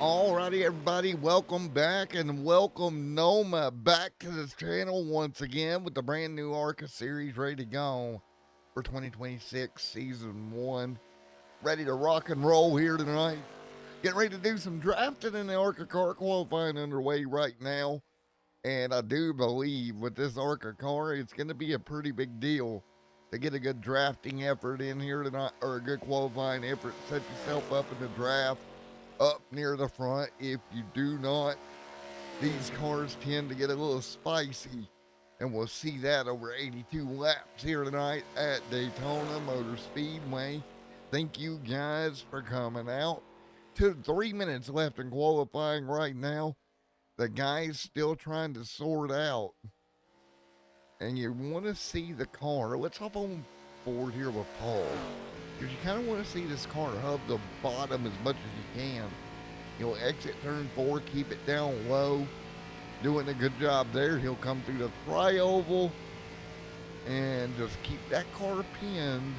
Alrighty, everybody, welcome back and welcome Noma back to this channel once again with the brand new ARCA series ready to go for 2026 Season 1. Ready to rock and roll here tonight. Getting ready to do some drafting in the ARCA car qualifying underway right now. And I do believe with this ARCA car, it's going to be a pretty big deal to get a good drafting effort in here tonight, or a good qualifying effort. Set yourself up in the draft up near the front. If you do not, these cars tend to get a little spicy, and we'll see that over 82 laps here tonight at Daytona Motor Speedway. Thank you guys for coming out. 3 minutes left in qualifying right now. The guy's still trying to sort out, and you want to see the car. Let's hop on board here with Paul, because you kind of want to see this car hub the bottom as much as you can. You'll exit turn 4, keep it down low. Doing a good job there. He'll come through the tri-oval and just keep that car pinned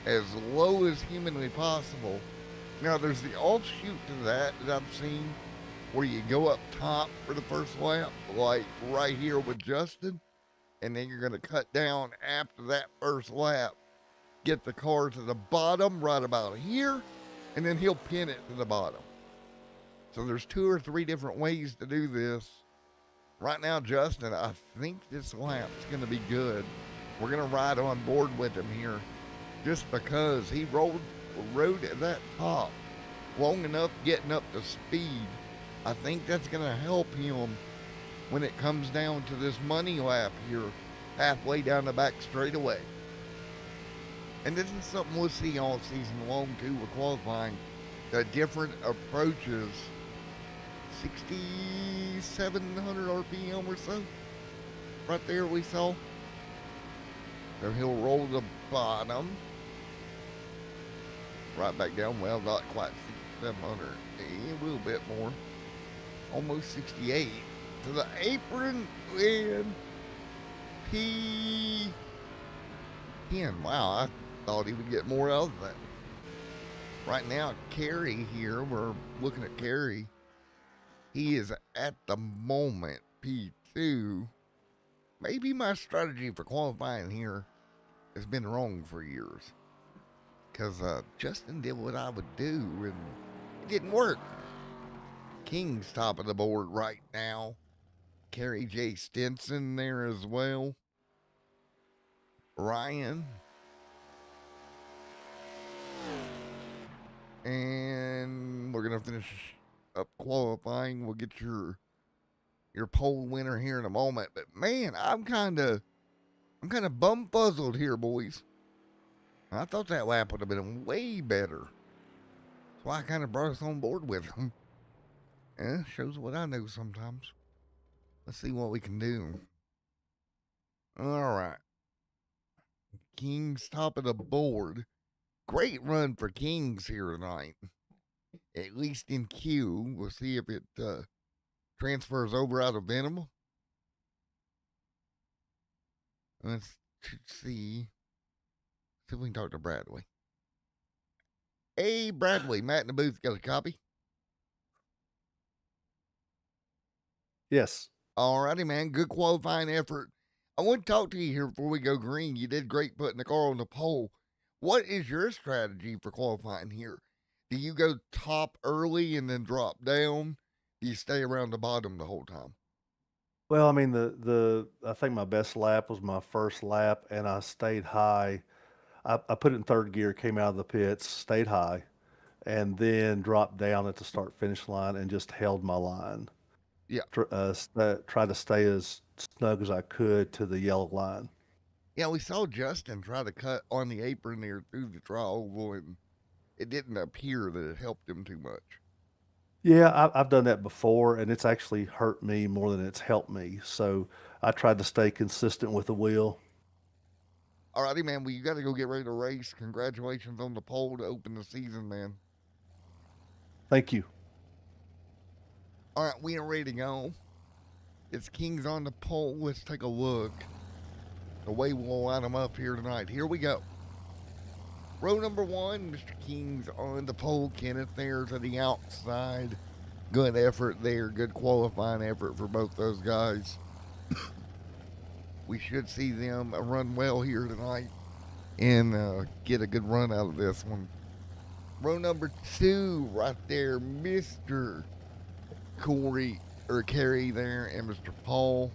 as low as humanly possible. Now, there's the offshoot to that I've seen, where you go up top for the first lap, like right here with Justin, and then you're going to cut down after that first lap, get the car to the bottom right about here, and then he'll pin it to the bottom. So there's 2 or 3 different ways to do this. Right now, Justin, I think this lap's going to be good. We're going to ride on board with him here, just because he rode at that top long enough getting up to speed. I think that's going to help him when it comes down to this money lap here, halfway down the back straightaway. And this is something we'll see all season long too with qualifying. The different approaches, 6,700 RPM or so. Right there we saw. So he'll roll the bottom. Right back down, well, not quite 6,700, a little bit more. Almost 68. To the apron and P10. Wow, I thought he would get more out of that. Right now, Kerry here, we're looking at Kerry. He is at the moment P2. Maybe my strategy for qualifying here has been wrong for years, because Justin did what I would do and it didn't work. King's top of the board right now. Kerry J. Stinson there as well. Ryan. And we're going to finish up qualifying. We'll get your pole winner here in a moment. But man, I'm kind of bumfuzzled here, boys. I thought that lap would have been way better. That's why I kind of brought us on board with him. Yeah, shows what I know sometimes. Let's see what we can do. All right. King's top of the board. Great run for Kings here tonight. At least in Q. We'll see if it transfers over out of Venom. Let's see. See if we can talk to Bradley. Hey, Bradley. Matt in the booth got a copy? Yes. Alrighty, man. Good qualifying effort. I want to talk to you here before we go green. You did great putting the car on the pole. What is your strategy for qualifying here? Do you go top early and then drop down? Do you stay around the bottom the whole time? Well, I mean, I think my best lap was my first lap, and I stayed high. I put it in third gear, came out of the pits, stayed high, and then dropped down at the start finish line and just held my line. Yeah. Tried to stay as snug as I could to the yellow line. Yeah, we saw Justin try to cut on the apron there through the tri-oval, and it didn't appear that it helped him too much. Yeah, I've done that before, and it's actually hurt me more than it's helped me. So I tried to stay consistent with the wheel. Alrighty, man. Well, you got to go get ready to race. Congratulations on the pole to open the season, man. Thank you. All right, we are ready to go. It's Kings on the pole. Let's take a look. The way we'll line them up here tonight. Here we go. Row number one, Mr. King's on the pole. Kenneth there to the outside. Good effort there. Good qualifying effort for both those guys. We should see them run well here tonight and get a good run out of this one. Row number two, right there, Mr. Corey or Kerry there and Mr. Paul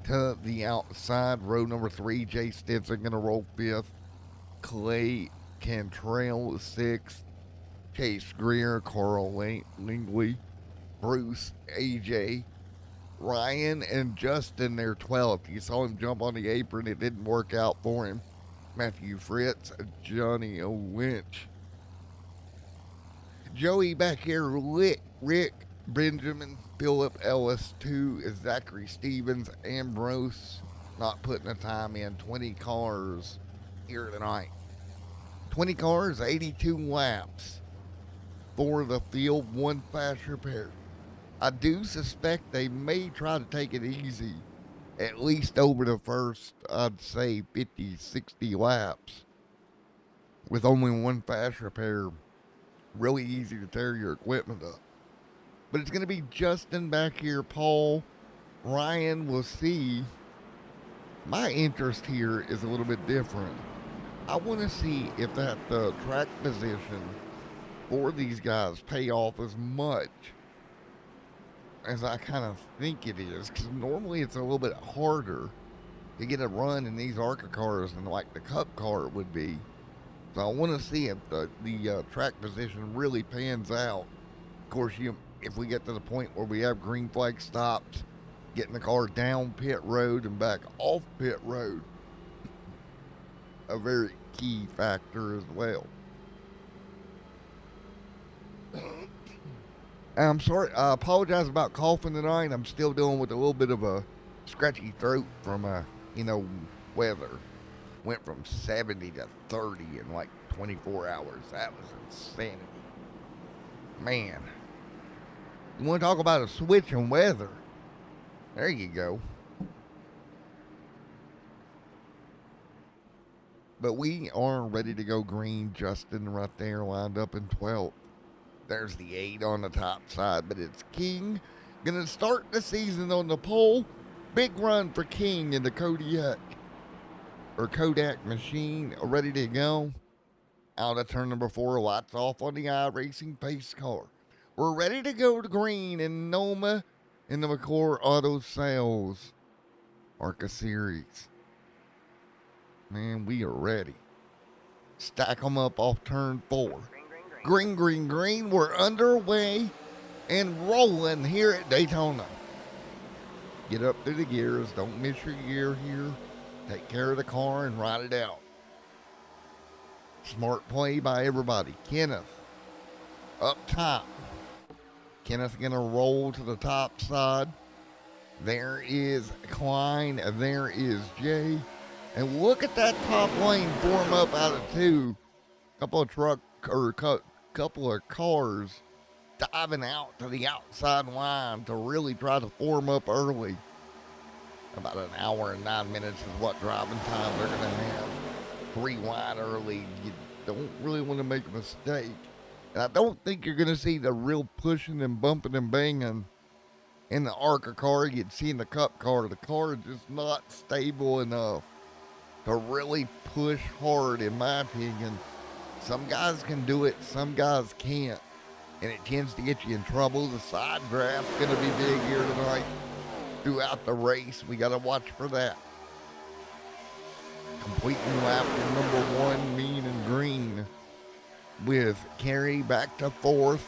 to the outside. Row number three, Jay Stinson going to roll fifth. Clay Cantrell sixth. Chase Greer, Carl Lingley, Bruce, AJ, Ryan, and Justin there 12th. You saw him jump on the apron. It didn't work out for him. Matthew Fritz, Johnny O'Winch, Joey back here, Rick Benjamin, Philip Ellis, 2 is Zachary Stevens, Ambrose, not putting the time in. 20 cars here tonight. 20 cars, 82 laps for the field, 1 fast repair. I do suspect they may try to take it easy, at least over the first, I'd say, 50, 60 laps. With only 1 fast repair, really easy to tear your equipment up. But it's going to be Justin back here, Paul, Ryan, we'll see. My interest here is a little bit different. I want to see if that track position for these guys pay off as much as I kind of think it is, because normally it's a little bit harder to get a run in these ARCA cars than like the Cup car would be. So I want to see if the track position really pans out. Of course, if we get to the point where we have green flag stops, getting the car down pit road and back off pit road, a very key factor as well. I'm sorry, I apologize about coughing tonight. I'm still dealing with a little bit of a scratchy throat from, weather. Went from 70 to 30 in like 24 hours. That was insanity. Man. You want to talk about a switch in weather? There you go. But we are ready to go green. Justin right there lined up in 12th. There's the 8 on the top side, but it's King. Gonna start the season on the pole. Big run for King in the Kodak machine, ready to go. Out of turn number 4, lights off on the iRacing pace car. We're ready to go to green in Noma in the McClure Auto Sales ARCA Series. Man, we are ready. Stack them up off turn 4. Green, green, green. We're underway and rolling here at Daytona. Get up through the gears. Don't miss your gear here. Take care of the car and ride it out. Smart play by everybody. Kenneth up top. Kenneth going to roll to the top side. There is Klein. There is Jay. And look at that top lane form up out of 2. Couple of cars diving out to the outside line to really try to form up early. About an hour and 9 minutes is what driving time they're going to have. 3 wide early. You don't really want to make a mistake. And I don't think you're going to see the real pushing and bumping and banging in the ARCA car you'd see in the Cup car. The car is just not stable enough to really push hard, in my opinion. Some guys can do it, some guys can't. And it tends to get you in trouble. The side draft's going to be big here tonight. Throughout the race, we got to watch for that. Completing lap number 1, mean and green. With Kerry back to 4th.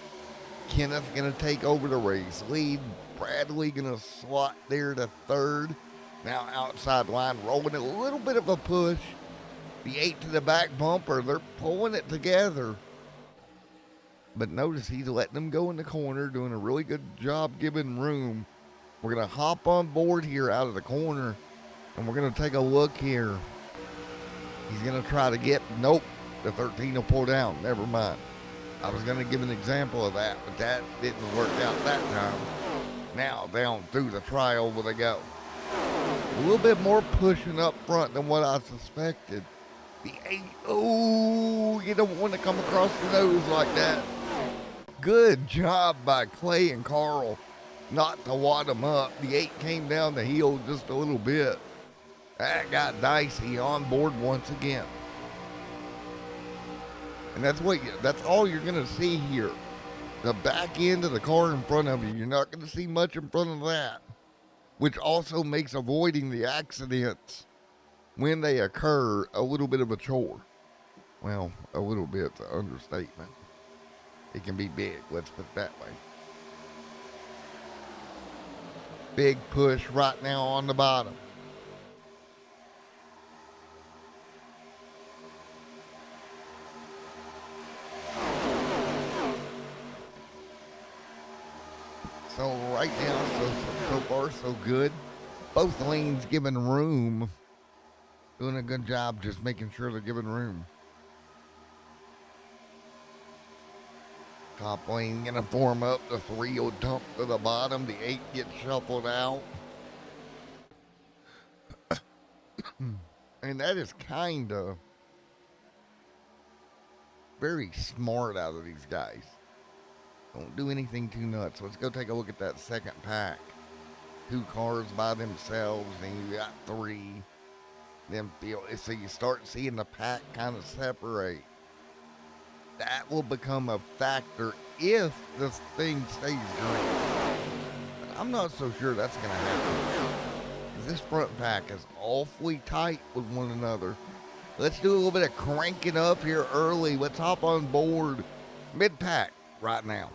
Kenneth going to take over the race lead. Bradley going to slot there to 3rd. Now outside line, rolling a little bit of a push. The 8 to the back bumper, they're pulling it together. But notice he's letting them go in the corner, doing a really good job giving room. We're going to hop on board here out of the corner, and we're going to take a look here. He's going to try to get, nope, the 13 will pull down. Never mind. I was going to give an example of that, but that didn't work out that time. Now down through the trial where they go. A little bit more pushing up front than what I suspected. The 8. Oh, you don't want to come across the nose like that. Good job by Clay and Carl not to wad them up. The 8 came down the hill just a little bit. That got dicey on board once again. And that's all you're going to see here. The back end of the car in front of you. You're not going to see much in front of that, which also makes avoiding the accidents when they occur a little bit of a chore. Well, a little bit's an understatement. It can be big, let's put it that way. Big push right now on the bottom. So right now, so far so good. Both lanes giving room. Doing a good job just making sure they're giving room. Top lane gonna form up. The 3 will dump to the bottom. The 8 gets shuffled out. And that is kind of very smart out of these guys. Don't do anything too nuts. Let's go take a look at that second pack. 2 cars by themselves, and you got 3. So you start seeing the pack kind of separate. That will become a factor if this thing stays green. But I'm not so sure that's going to happen. This front pack is awfully tight with one another. Let's do a little bit of cranking up here early. Let's hop on board mid-pack right now.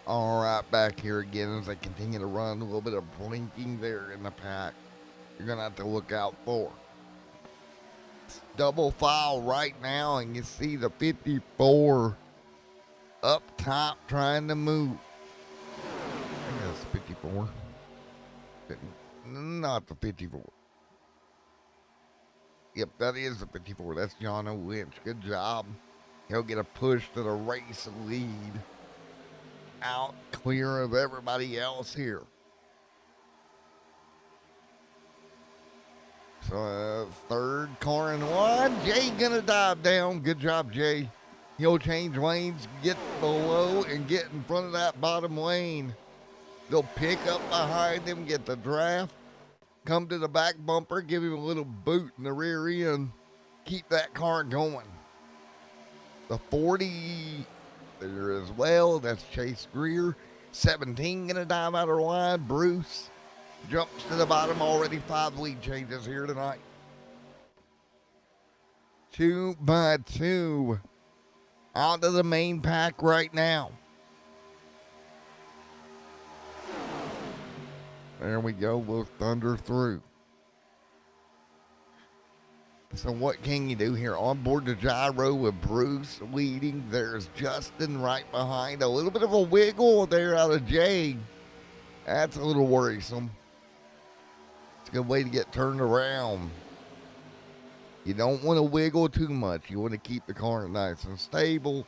All right, back here again as I continue to run. A little bit of blinking there in the pack. You're going to have to look out for. It's double file right now, and you see the 54 up top trying to move. I think that's 54. Not the 54. Yep, that is the 54. That's John O. Lynch. Good job. He'll get a push to the race lead. Out clear of everybody else here. So third car and one. Jay gonna dive down. Good job, Jay. He'll change lanes, get below, and get in front of that bottom lane. They'll pick up behind him, get the draft, come to the back bumper, give him a little boot in the rear end, keep that car going. The 40 there as well. That's Chase Greer. 17 gonna dive out of line. Bruce jumps to the bottom already. 5 lead changes here tonight. 2 by 2 out of the main pack right now. There we go. We'll thunder through. So what can you do here? On board the gyro with Bruce leading. There's Justin right behind. A little bit of a wiggle there out of Jay. That's a little worrisome. It's a good way to get turned around. You don't want to wiggle too much. You want to keep the car nice and stable.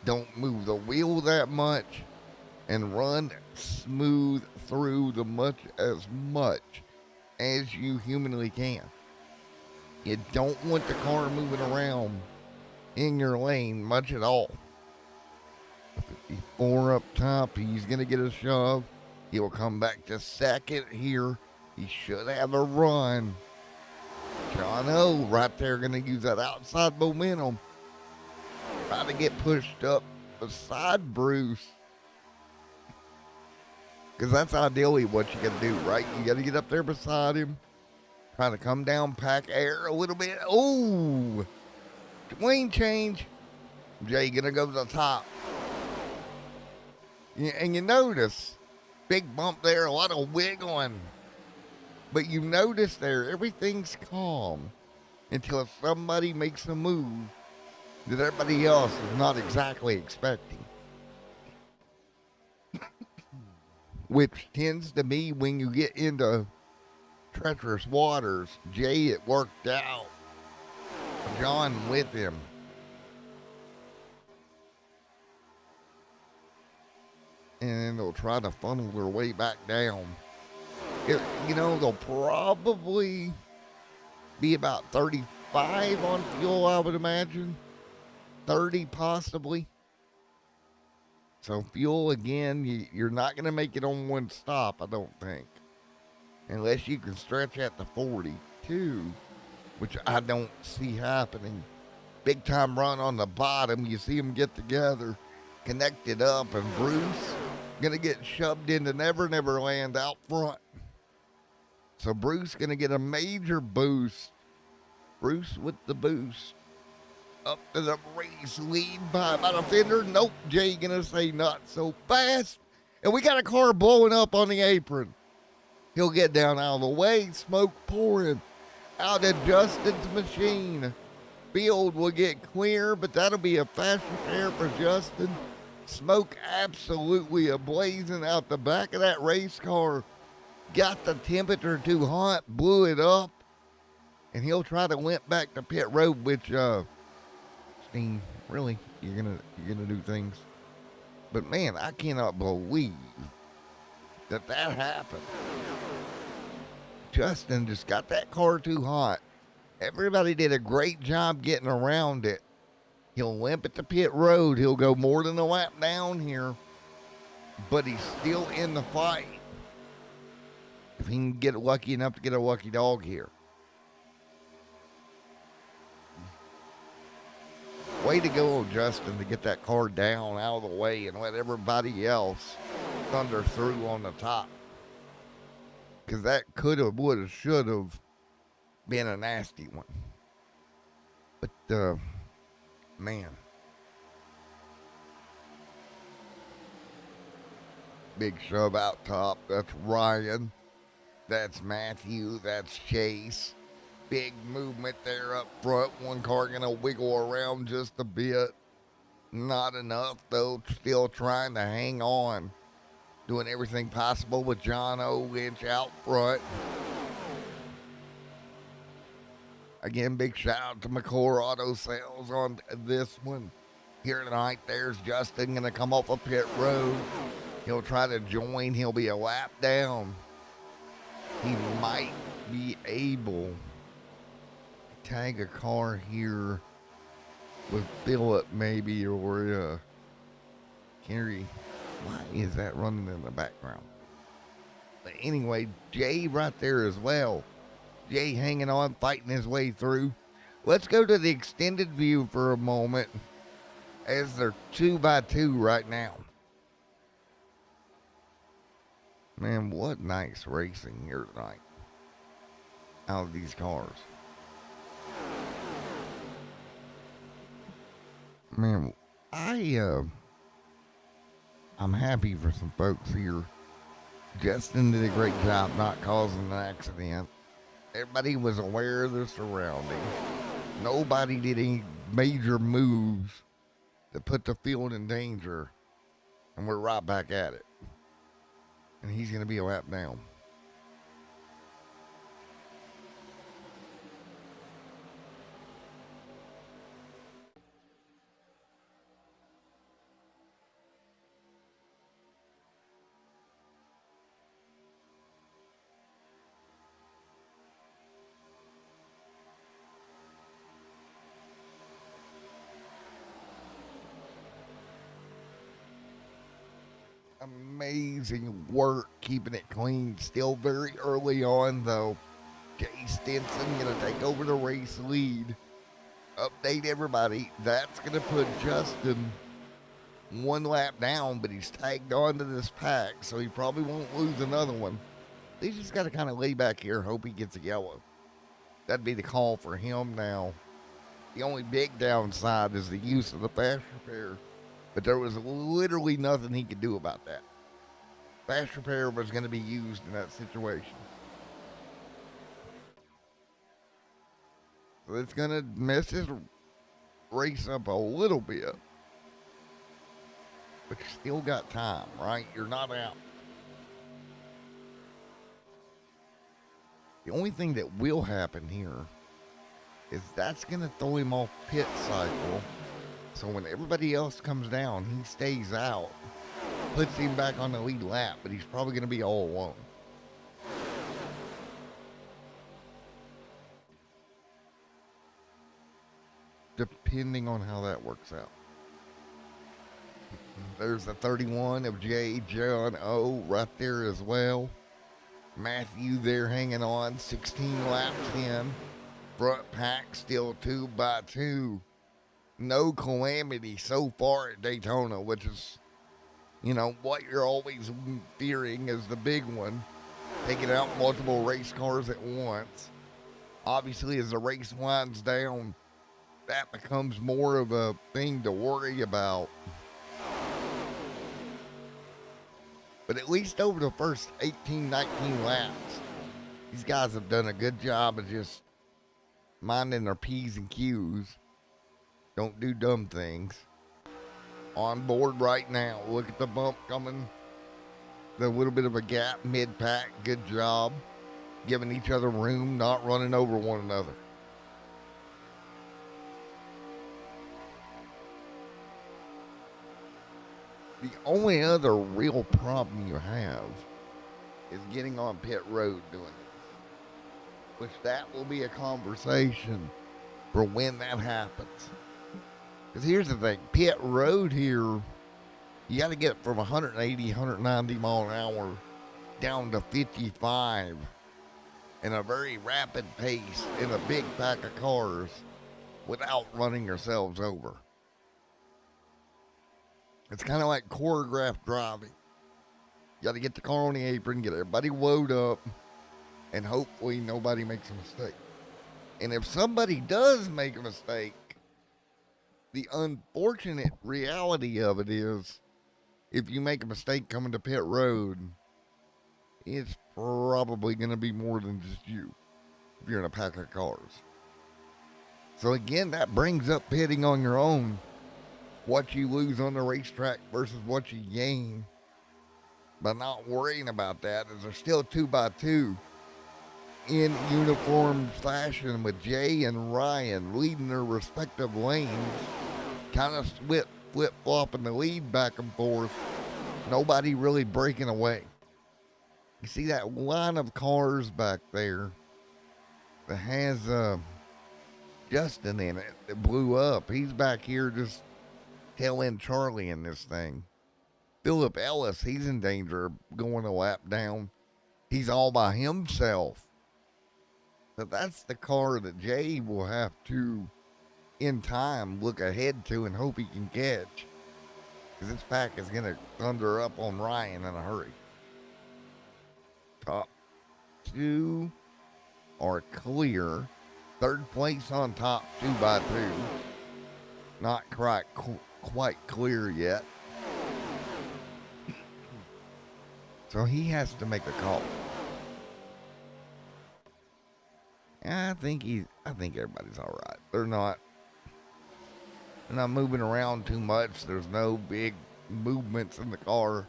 Don't move the wheel that much. And run smooth through as much as you humanly can. You don't want the car moving around in your lane much at all. 54 up top, he's going to get a shove. He will come back to second here. He should have a run. John O right there going to use that outside momentum. Try to get pushed up beside Bruce. Because that's ideally what you got to do, right? You got to get up there beside him. Trying to come down, pack air a little bit. Oh, Lane change. Jay gonna go to the top. And you notice, big bump there, a lot of wiggling. But you notice there, everything's calm until somebody makes a move that everybody else is not exactly expecting. Which tends to be when you get into treacherous waters. Jay, it worked out. John with him. And they'll try to funnel their way back down. They'll probably be about 35 on fuel, I would imagine. 30 possibly. So fuel, again, you're not going to make it on one stop, I don't think. Unless you can stretch at the 42, which I don't see happening. Big time run on the bottom. You see them get together, connected up, and Bruce going to get shoved into Never Never Land out front. So Bruce going to get a major boost. Bruce with the boost. Up to the race lead by about a fender. Nope, Jay going to say not so fast. And we got a car blowing up on the apron. He'll get down out of the way. Smoke pouring out of Justin's machine. Field will get clear, but that'll be a fast repair for Justin. Smoke absolutely ablazing out the back of that race car. Got the temperature too hot, blew it up, and he'll try to limp back to pit road. Which, Steen, really, you're gonna do things. But man, I cannot believe that happened. Justin just got that car too hot. Everybody did a great job getting around it. He'll limp at the pit road. He'll go more than a lap down here, but he's still in the fight. If he can get lucky enough to get a lucky dog here. Way to go, Justin, to get that car down out of the way and let everybody else thunder through on the top. Because that could have, would have, should have been a nasty one. But, man. Big shove out top. That's Ryan. That's Matthew. That's Chase. Big movement there up front. One car going to wiggle around just a bit. Not enough, though. Still trying to hang on. Doing everything possible with John O. Lynch out front. Again, big shout out to McClure Auto Sales on this one. Here tonight, there's Justin going to come off a pit road. He'll try to join. He'll be a lap down. He might be able to tag a car here with Phillip maybe, or Kerry. Why is that running in the background? But anyway, Jay right there as well. Jay hanging on, fighting his way through. Let's go to the extended view for a moment as they're 2x2 right now. Man, what nice racing here tonight out of these cars. Man, I'm happy for some folks here. Justin did a great job not causing an accident. Everybody was aware of their surroundings. Nobody did any major moves that put the field in danger. And we're right back at it. And he's going to be a lap down. Amazing work keeping it clean. Still very early on, though. Jay Stinson going to take over the race lead. Update everybody. That's going to put Justin one lap down, but he's tagged on to this pack, so he probably won't lose another one. He's just got to kind of lay back here, hope he gets a yellow. That'd be the call for him now. The only big downside is the use of the fast repair, but there was literally nothing he could do about that. Fast repair was going to be used in that situation. So it's going to mess his race up a little bit. But you still got time, right? You're not out. The only thing that will happen here is that's going to throw him off pit cycle. So when everybody else comes down, he stays out. Puts him back on the lead lap, but he's probably going to be all alone. Depending on how that works out. There's the 31 of J. John O. right there as well. Matthew there hanging on, 16 laps in. Front pack still 2x2. No calamity so far at Daytona, which is, you know, what you're always fearing is the big one. Taking out multiple race cars at once. Obviously, as the race winds down, that becomes more of a thing to worry about. But at least over the first 18, 19 laps, these guys have done a good job of just minding their P's and Q's. Don't do dumb things. On board right now. Look at the bump coming. The little bit of a gap mid-pack. Good job. Giving each other room, not running over one another. The only other real problem you have is getting on pit road doing this. Which that will be a conversation for when that happens. Because here's the thing, pit road here, you got to get from 180, 190 mile an hour down to 55 in a very rapid pace in a big pack of cars without running yourselves over. It's kind of like choreographed driving. You got to get the car on the apron, get everybody woed up, and hopefully nobody makes a mistake. And if somebody does make a mistake, the unfortunate reality of it is, if you make a mistake coming to pit road, it's probably going to be more than just you if you're in a pack of cars. So again, that brings up pitting on your own. What you lose on the racetrack versus what you gain. But not worrying about that, as they're still 2x2 in uniform fashion with Jay and Ryan leading their respective lanes. Kind of flip-flopping the lead back and forth. Nobody really breaking away. You see that line of cars back there that has Justin in it that blew up. He's back here just tail end Charlie in this thing. Philip Ellis, he's in danger of going a lap down. He's all by himself. But that's the car that Jay will have to, in time, look ahead to and hope he can catch. Because this pack is going to thunder up on Ryan in a hurry. Top two are clear. Third place on top, 2x2. Not quite clear yet. So he has to make a call. I think everybody's all right. They're not moving around too much. There's no big movements in the car.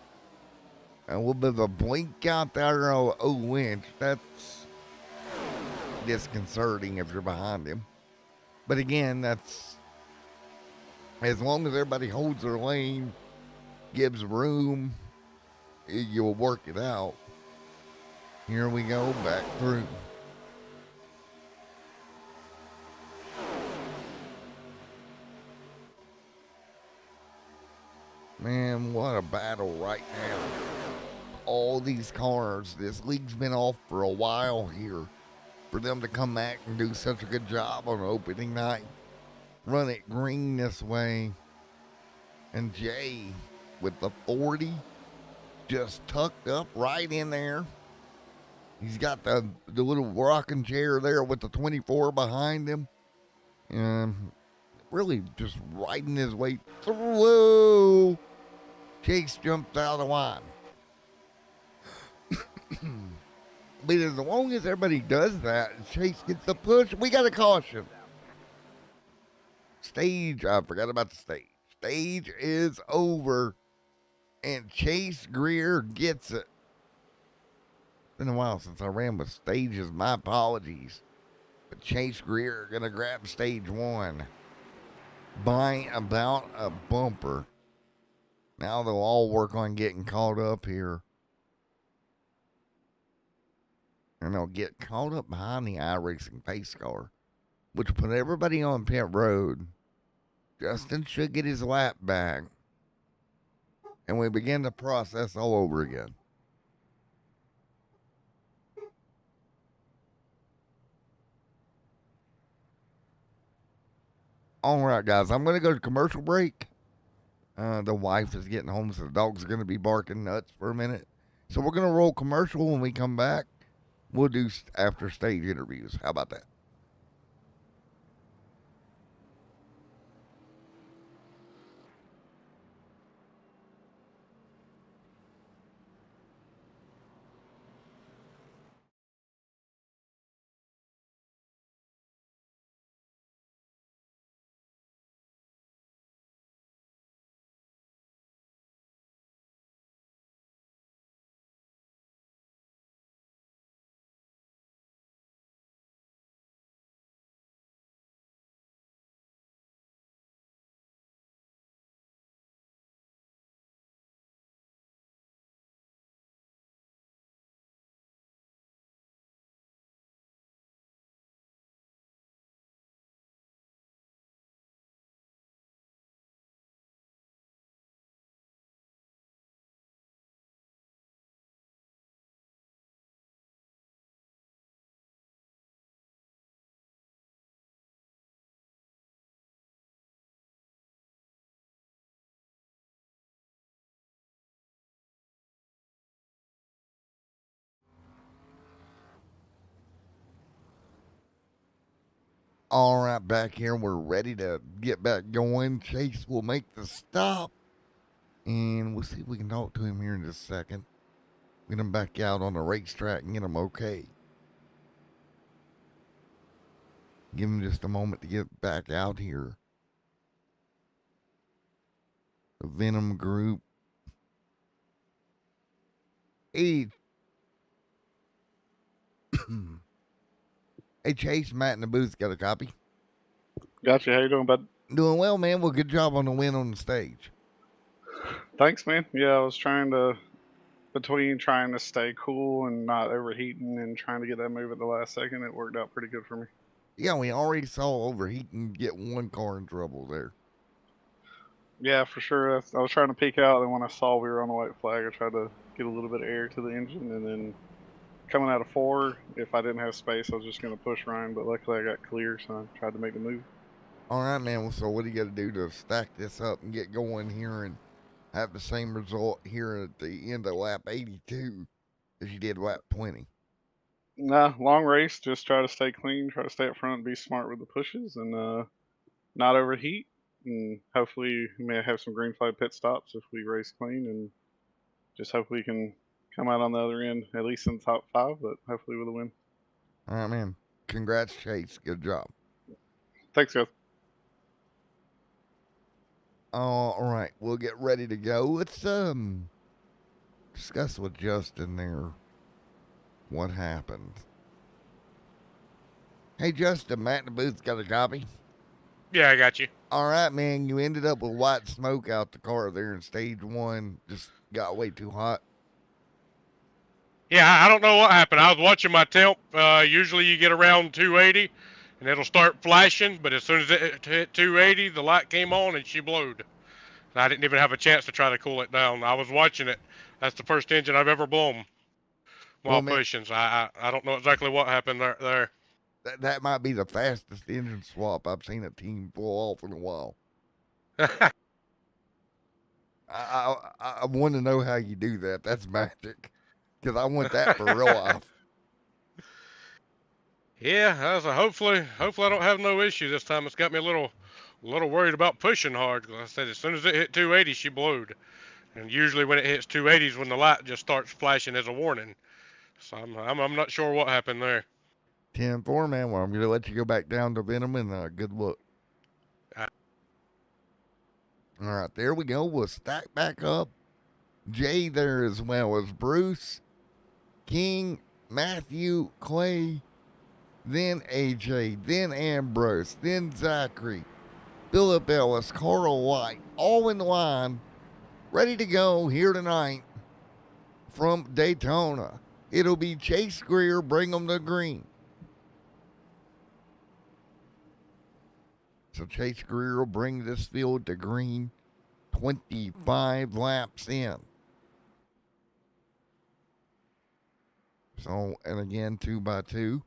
A little bit of a blink out there, winch. That's disconcerting if you're behind him. But again, that's as long as everybody holds their lane, gives room, you'll work it out. Here we go, back through. Man, what a battle right now. All these cars, this league's been off for a while here. For them to come back and do such a good job on opening night. Run it green this way. And Jay with the 40 just tucked up right in there. He's got the little rocking chair there with the 24 behind him. And really just riding his way through. Chase jumps out of the line. But as long as everybody does that, Chase gets the push. We got a caution. Stage, I forgot about the stage. Stage is over, and Chase Greer gets it. Been a while since I ran with stages. My apologies. But Chase Greer gonna grab stage one by about a bumper. Now they'll all work on getting caught up here. And they'll get caught up behind the iRacing pace car, which put everybody on pit road. Justin should get his lap back. And we begin the process all over again. All right, guys, I'm going to go to commercial break. The wife is getting home, so the dog's going to be barking nuts for a minute. So we're going to roll commercial when we come back. We'll do after stage interviews. How about that? All right, back here. We're ready to get back going. Chase will make the stop. And we'll see if we can talk to him here in just a second. Get him back out on the racetrack and get him okay. Give him just a moment to get back out here. The Venom Group. Hey, hey Chase, Matt in the booth got a copy. Gotcha. How you doing, bud? Doing well, man. Well, good job on the win on the stage. Thanks, man. Yeah, I was between trying to stay cool and not overheating and trying to get that move at the last second, it worked out pretty good for me. Yeah, we already saw overheating get one car in trouble there. Yeah, for sure. I was trying to peek out, and when I saw we were on the white flag, I tried to get a little bit of air to the engine, and then coming out of four, if I didn't have space, I was just going to push Ryan, but luckily I got clear, so I tried to make the move. All right, man. Well, so what do you got to do to stack this up and get going here and have the same result here at the end of lap 82 as you did lap 20? Nah, long race. Just try to stay clean, try to stay up front, be smart with the pushes, and not overheat. And hopefully, we may have some green flag pit stops if we race clean, and just hope we can come out on the other end, at least in the top five, but hopefully with a win. All right, man. Congrats, Chase. Good job. Thanks, guys. All right, we'll get ready to go. Let's discuss with Justin there what happened. Hey, Justin, Matt in the booth got a copy. Yeah, I got you. All right, man. You ended up with white smoke out the car there in stage one. Just got way too hot. Yeah, I don't know what happened. I was watching my temp. Usually you get around 280 and it'll start flashing, but as soon as it hit 280, the light came on and she blowed. And I didn't even have a chance to try to cool it down. I was watching it. That's the first engine I've ever blown while Man, pushing. So I don't know exactly what happened there. that might be the fastest engine swap I've seen a team pull off in a while. I want to know how you do that. That's magic. Because I want that for real life. Yeah, hopefully I don't have no issue this time. It's got me a little A little worried about pushing hard. 'Cause I said as soon as it hit 280, she blowed. And usually when it hits 280s, when the light just starts flashing as a warning. So I'm not sure what happened there. 10-4, man. Well, I'm going to let you go back down to Venom and good luck. All right, there we go. We'll stack back up. Jay there as well as Bruce, King, Matthew, Clay, then AJ, then Ambrose, then Zachary, Philip Ellis, Carl White, all in line, ready to go here tonight from Daytona. It'll be Chase Greer, bring them to green. So Chase Greer will bring this field to green 25 laps in. So, and again, 2x2.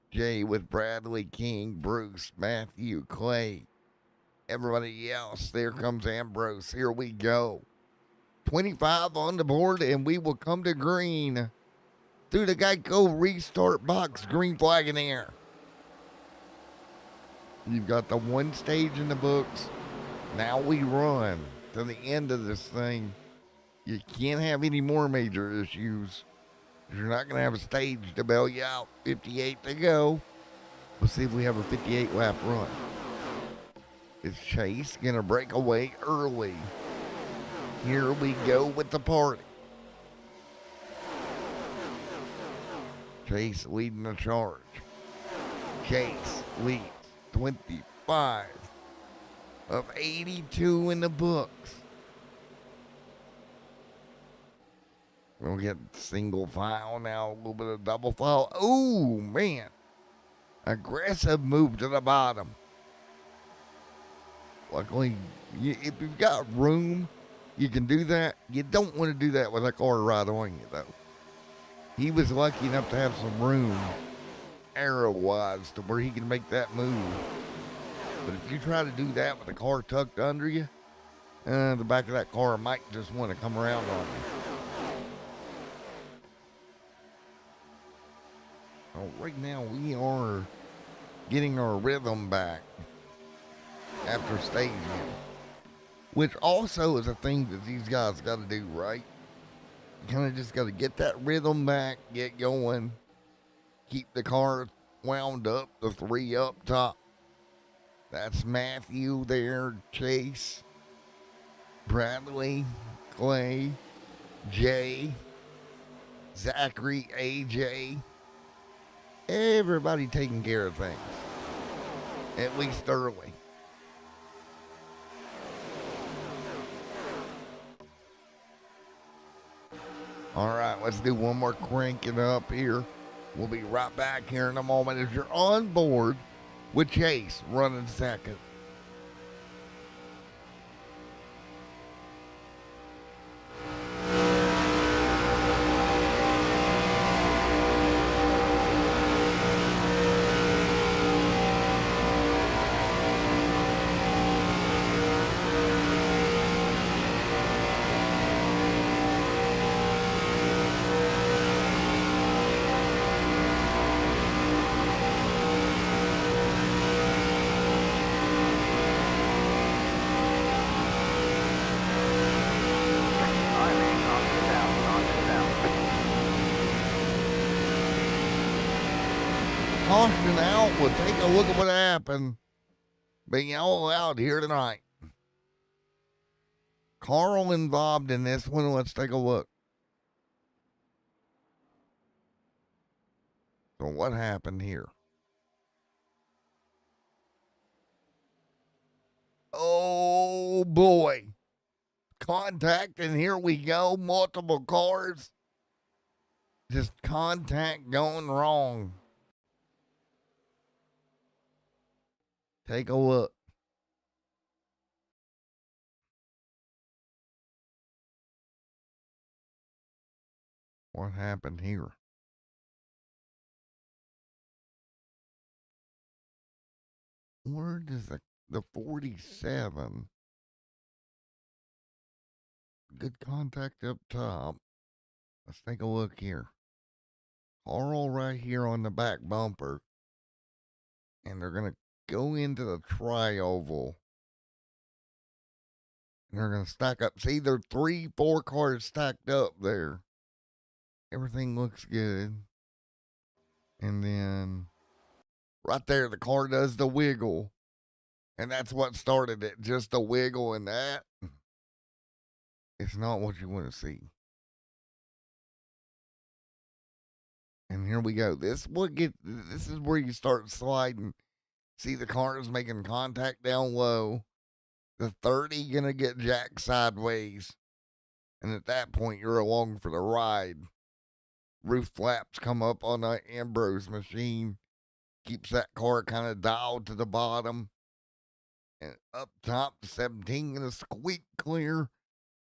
Jay with Bradley, King, Bruce, Matthew, Clay, everybody else. There comes Ambrose. Here we go. 25 on the board, and we will come to green through the Geico restart box. Green flag in the air. You've got the one stage in the books. Now we run to the end of this thing. You can't have any more major issues. You're not going to have a stage to bail you out. 58 to go. We'll see if we have a 58 lap run. Is Chase going to break away early? Here we go with the party. Chase leading the charge. Chase leads 25 of 82 in the books. We'll get single file now, a little bit of double file. Oh, man. Aggressive move to the bottom. Luckily, if you've got room, you can do that. You don't want to do that with a car right on you, though. He was lucky enough to have some room, arrow-wise, to where he can make that move. But if you try to do that with the car tucked under you, the back of that car might just want to come around on you. Right now we are getting our rhythm back after staging, which also is a thing that these guys got to do, right? You kind of just got to get that rhythm back, get going, keep the car wound up, the three up top. That's Matthew there, Chase, Bradley, Clay, Jay, Zachary, AJ. Everybody taking care of things, at least early. All right, let's do one more cranking up here. We'll be right back here in a moment as you're on board with Chase running second. Caution out. We'll take a look at what happened. Being all out here tonight. Carl involved in this one. Let's take a look. So what happened here? Oh boy. Contact, and here we go. Multiple cars. Just contact going wrong. Take a look. What happened here? Where does the 47? Good contact up top. Let's take a look here. Carl right here on the back bumper. And they're going to go into the tri-oval. And they're going to stack up. See, there are 3, 4 cars stacked up there. Everything looks good. And then right there, the car does the wiggle. And that's what started it. Just the wiggle, and that. It's not what you want to see. And here we go. This is where you start sliding. See the cars making contact down low. The 30 gonna get jacked sideways. And at that point you're along for the ride. Roof flaps come up on the Ambrose machine. Keeps that car kind of dialed to the bottom. And up top, the 17 gonna squeak clear.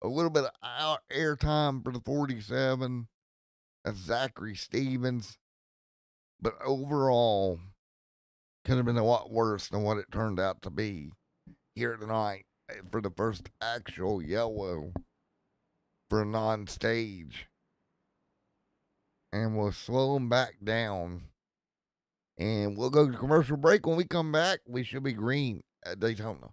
A little bit of air time for the 47. That's Zachary Stevens. But overall, could have been a lot worse than what it turned out to be here tonight for the first actual yellow for a non-stage. And we'll slow them back down. And we'll go to commercial break. When we come back, we should be green at Daytona.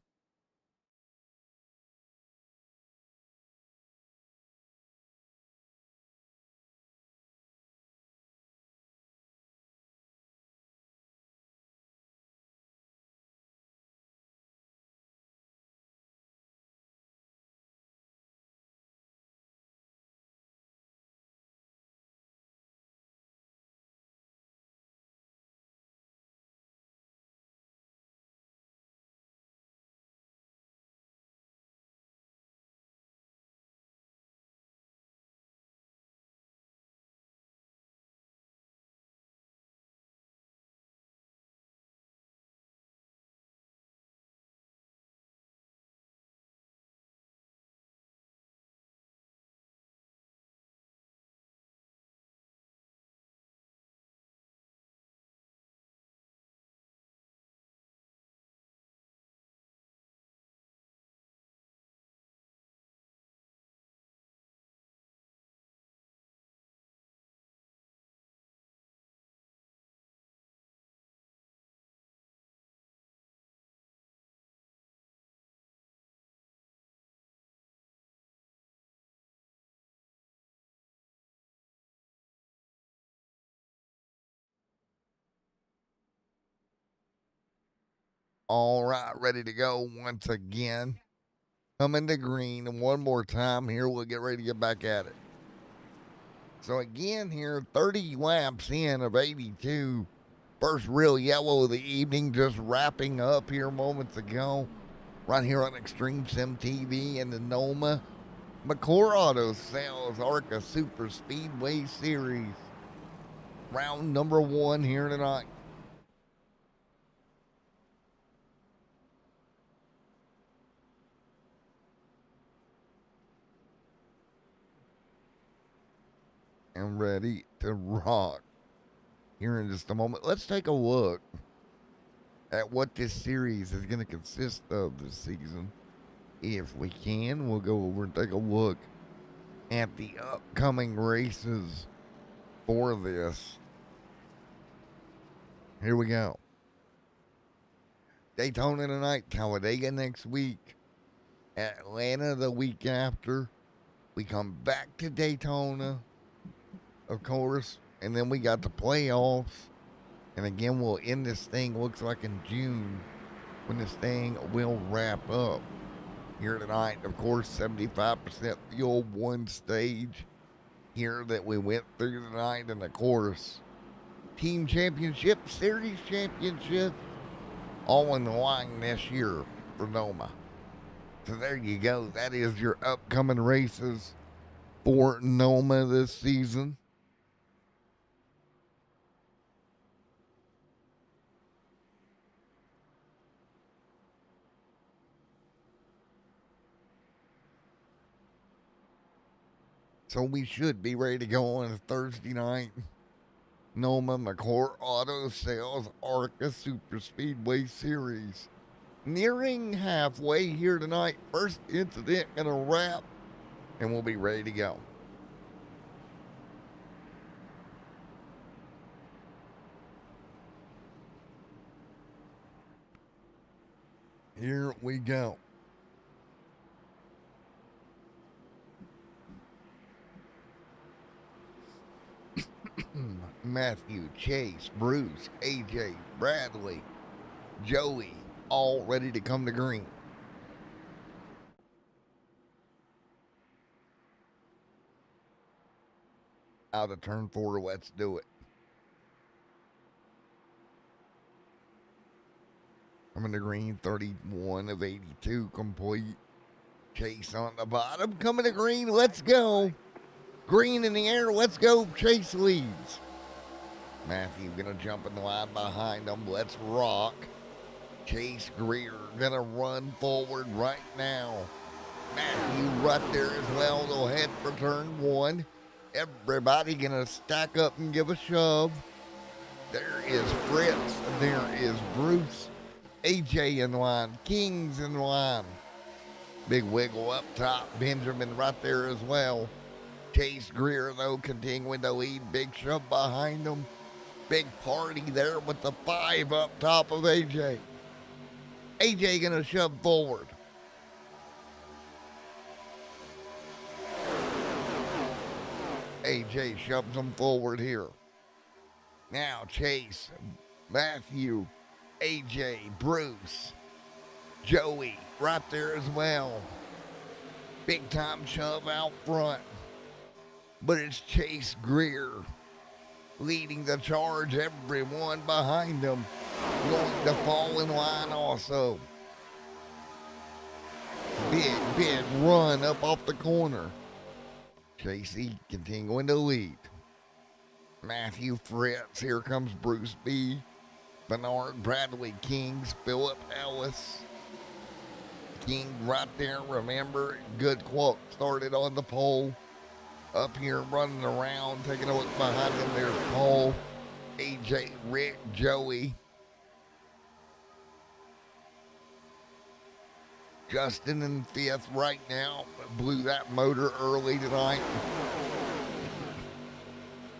All right, ready to go once again. Coming to green, and one more time here, we'll get ready to get back at it. So again here, 30 laps in of 82. First real yellow of the evening, just wrapping up here moments ago. Right here on Extreme Sim TV and the Noma McClure Auto Sales ARCA Super Speedway Series. Round number 1 here tonight. And ready to rock here in just a moment. Let's take a look at what this series is going to consist of this season. If we can, we'll go over and take a look at the upcoming races for this. Here we go. Daytona tonight, Talladega next week, Atlanta the week after. We come back to Daytona, of course, and then we got the playoffs. And again, we'll end this thing, looks like in June, when this thing will wrap up. Here tonight, of course, 75% fuel, one stage here that we went through tonight. And of course, team championship, series championship, all in the line this year for Noma. So there you go. That is your upcoming races for Noma this season. So we should be ready to go on a Thursday night. Noma McClure Auto Sales ARCA Super Speedway Series. Nearing halfway here tonight. First incident gonna wrap, and we'll be ready to go. Here we go. Matthew, Chase, Bruce, AJ, Bradley, Joey, all ready to come to green. Out of turn 4, let's do it. Coming to green, 31 of 82 complete. Chase on the bottom, coming to green, let's go. Green in the air, let's go. Chase leads. Matthew gonna jump in the line behind him, let's rock. Chase Greer gonna run forward right now. Matthew right there as well, they'll head for turn 1. Everybody gonna stack up and give a shove. There is Fritz, there is Bruce, AJ in line, King's in line. Big wiggle up top, Benjamin right there as well. Chase Greer though continuing to lead, big shove behind him. Big party there with the 5 up top of AJ. AJ gonna shove forward. AJ shoves him forward here. Now Chase, Matthew, AJ, Bruce, Joey right there as well. Big time shove out front. But it's Chase Greer leading the charge, everyone behind him going to fall in line also. Big run up off the corner. Chasey continuing to lead. Matthew, Fritz, here comes Bruce B. Bernard, Bradley, Kings, Phillip, Ellis. King right there, remember, good quote, started on the pole. Up here running around, taking a look behind him, there's Paul, AJ, Rick, Joey. Justin in 5th right now, blew that motor early tonight.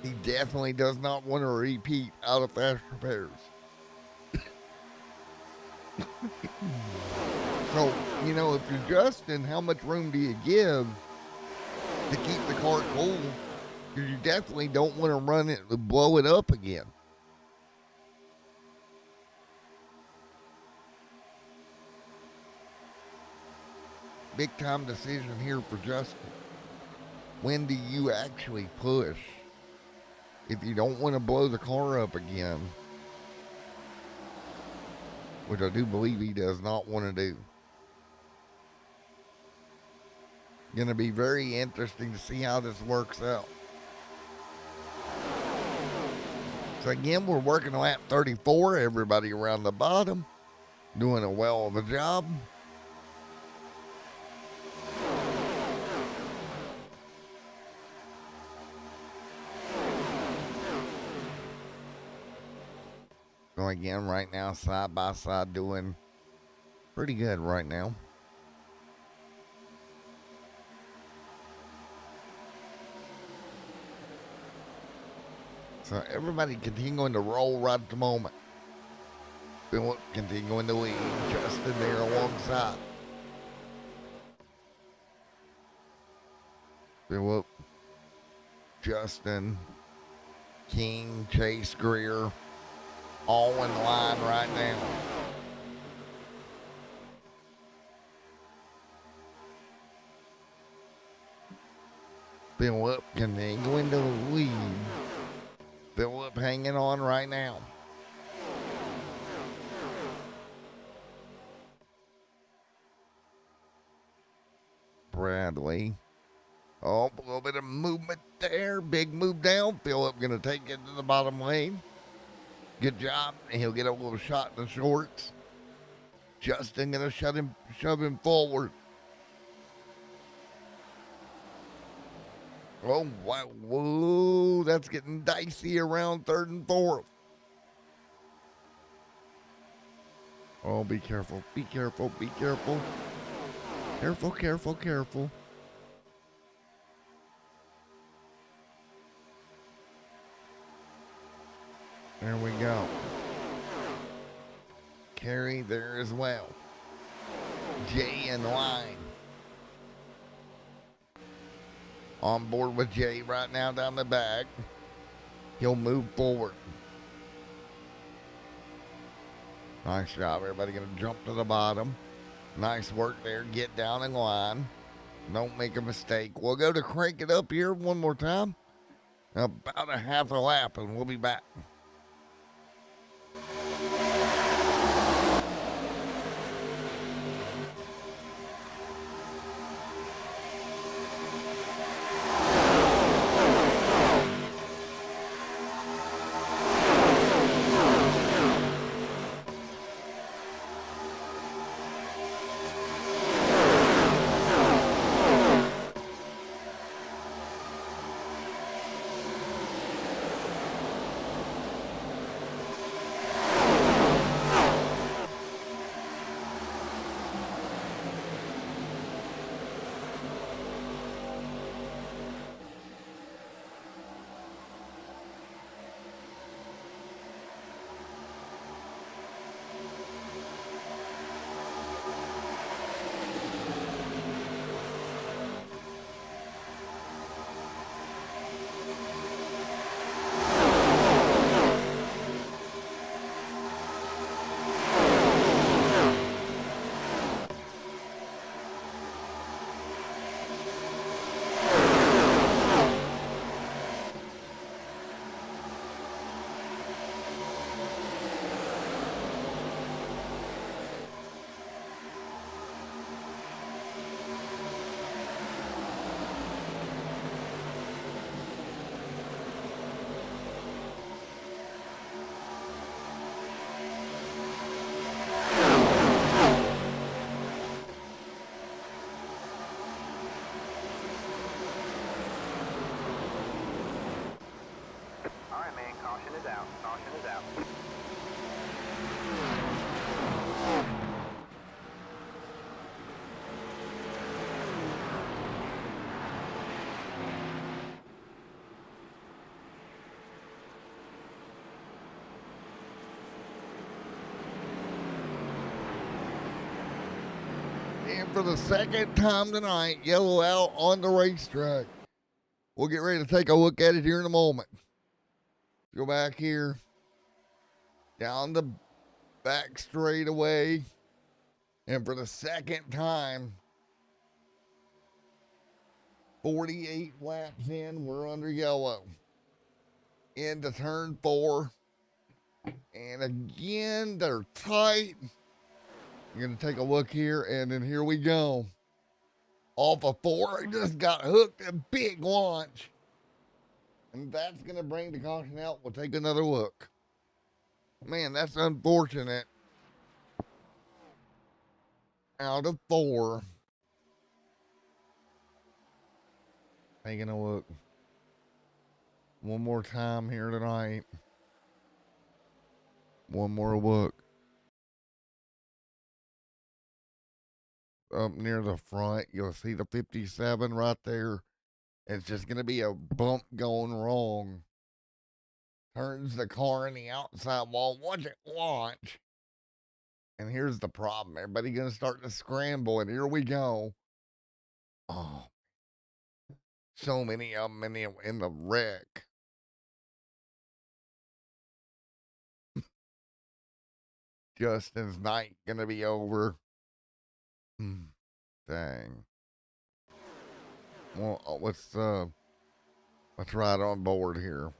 He definitely does not want to repeat out of fast repairs. So, you know, if you're Justin, how much room do you give to keep the car cool? Because you definitely don't want to run it to blow it up again. Big time decision here for Justin. When do you actually push if you don't want to blow the car up again? Which I do believe he does not want to do. Going to be very interesting to see how this works out. So again, we're working lap 34. Everybody around the bottom doing a well of a job. So again, right now, side by side, doing pretty good right now. So everybody continuing to roll right at the moment. Phillip continuing to lead. Justin there alongside. Phillip, Justin, King, Chase Greer, all in line right now. Phillip continuing to lead. Phillip hanging on right now. Bradley. Oh, a little bit of movement there. Big move down. Phillip going to take it to the bottom lane. Good job. He'll get a little shot in the shorts. Justin going to shove him forward. Oh, wow. Whoa, that's getting dicey around 3rd and 4th. Oh, be careful. Be careful. Be careful. Careful, careful, careful. There we go. Carey there as well. Jay in line. On board with Jay right now down the back. he'll move forward. Nice job. Everybody going to jump to the bottom. Nice work there. Get down in line. Don't make a mistake. We'll go to crank it up here one more time. About a half a lap, and we'll be back. And for the second time tonight, yellow out on the racetrack. We'll get ready to take a look at it here in a moment. Go back here, down the back straightaway, and for the second time, 48 laps in, we're under yellow. Into turn 4, and again, they're tight. You're going to take a look here, and then here we go. Off of 4, just got hooked, a big launch. And that's going to bring the caution out. We'll take another look. Man, that's unfortunate. Out of 4. Taking a look. One more time here tonight. One more look. Up near the front, you'll see the 57 right there. It's just going to be a bump going wrong. Turns the car in the outside wall. Watch it launch. And here's the problem. Everybody going to start to scramble, and here we go. Oh, so many of them in the wreck. Justin's night going to be over. Dang. Well, let's ride on board here.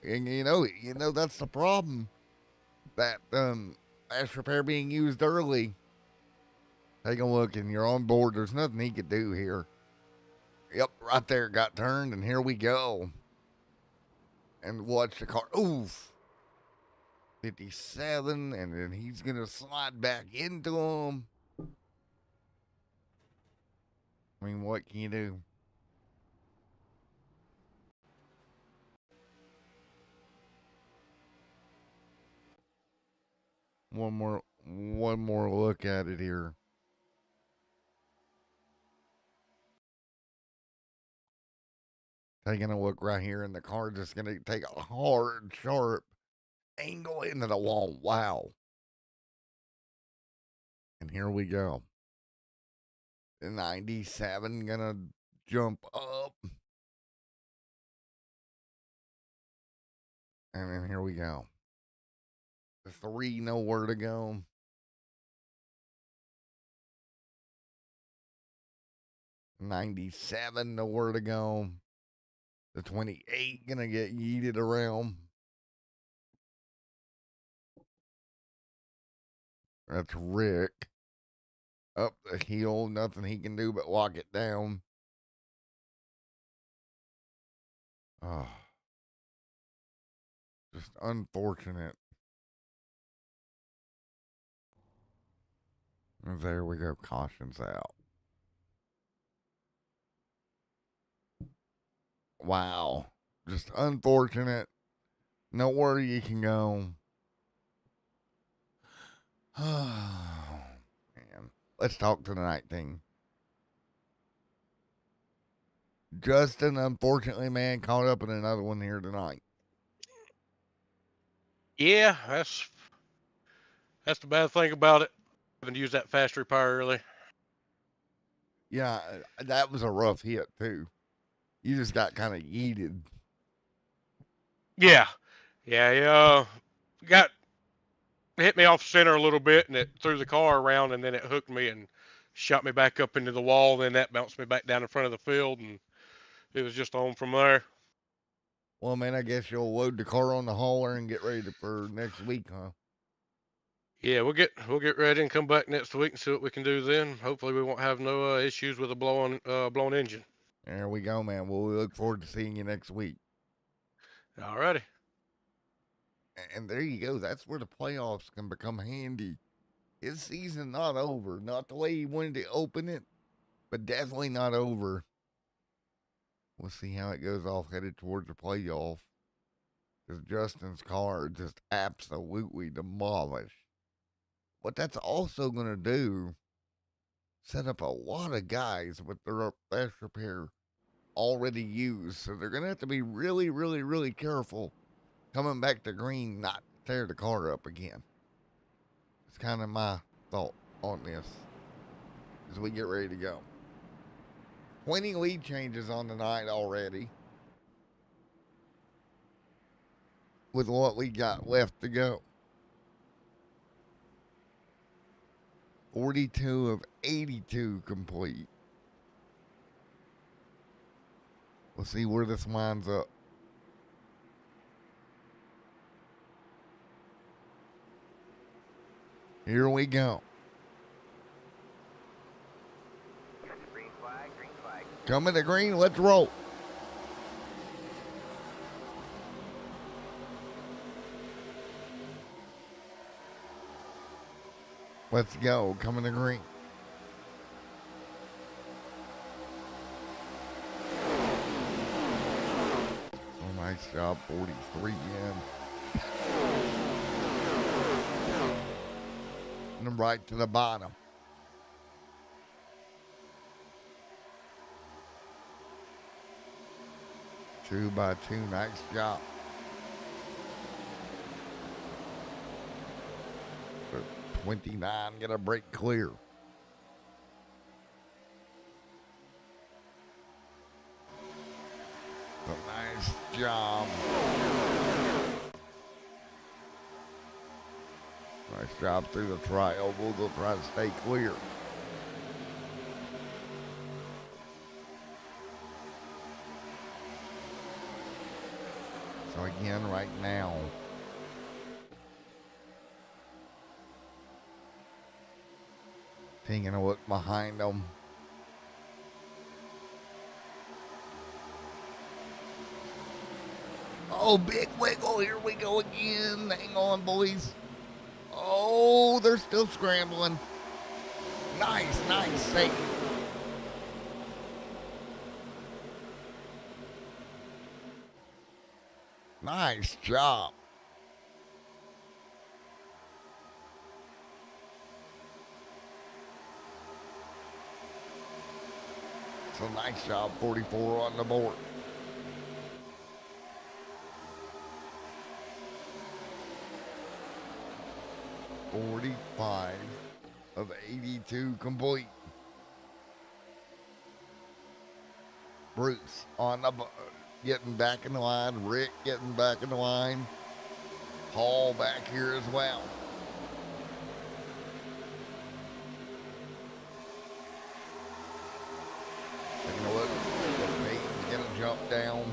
And you know that's the problem. That flash repair being used early. Take a look, and you're on board. There's nothing he could do here. Yep, right there, got turned, and here we go. And watch the car. Oof. 57, and then he's gonna slide back into him. I mean, what can you do? One more look at it here. Taking a look right here, and the car just gonna take a hard, sharp angle into the wall. Wow. And here we go. The 97 gonna jump up. And then here we go. The 3, nowhere to go. $97, nowhere to go. The 28 gonna get yeeted around. That's Rick. Up the hill, nothing he can do but walk it down. Oh, just unfortunate. And there we go, caution's out. Wow, just unfortunate. Nowhere you can go. Oh, man. Let's talk to the night thing. Justin, unfortunately, man, caught up in another one here tonight. Yeah, that's the bad thing about it. Having to use that fast repair early. Yeah, that was a rough hit, too. You just got kind of yeeted. Yeah, yeah, got hit me off center a little bit, and it threw the car around, and then it hooked me and shot me back up into the wall. Then that bounced me back down in front of the field, and it was just on from there. Well, man, I guess you'll load the car on the hauler and get ready for next week, huh? Yeah, we'll get ready and come back next week and see what we can do then. Hopefully, we won't have no issues with a blown engine. There we go, man. Well, we look forward to seeing you next week. Alrighty. And there you go. That's where the playoffs can become handy. His season not over. Not the way he wanted to open it, but definitely not over. We'll see how it goes off headed towards the playoff. Because Justin's car just absolutely demolished. What that's also going to do, set up a lot of guys with their fast repair already used. So they're going to have to be really, really, really careful coming back to green, not tear the car up again. It's kind of my thought on this as we get ready to go. 20 lead changes on the night already. With what we got left to go. 42 of 82 complete. We'll see where this winds up. Here we go. Green flag, green flag. Coming to green, let's roll. Let's go, coming to green. Oh, nice job, 43 in. And right to the bottom. Two by two, nice job. But 29, get a break clear. So nice job. Nice job through the tri-oval. They'll try to stay clear. So again, right now, taking a look behind them. Oh, big wiggle. Here we go again. Hang on, boys. Oh, they're still scrambling. Nice, nice save. Nice job. So nice job, 44 on the board. $45 of 82 complete. Bruce on the getting back in the line. Rick getting back in the line. Paul back here as well. Taking a look. Peyton's going to jump down.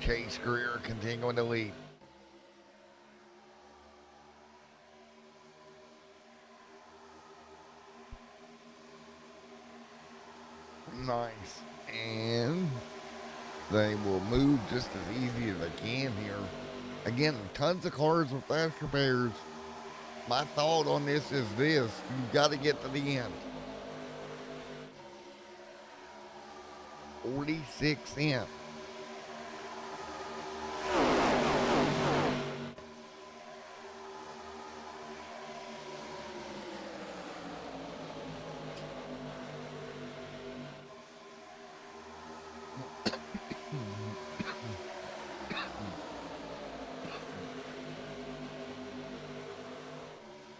Chase Greer continuing to lead. Nice. And they will move just as easy as they can here. Again, tons of cars with faster pairs. My thought on this is this. You've got to get to the end. 46 in.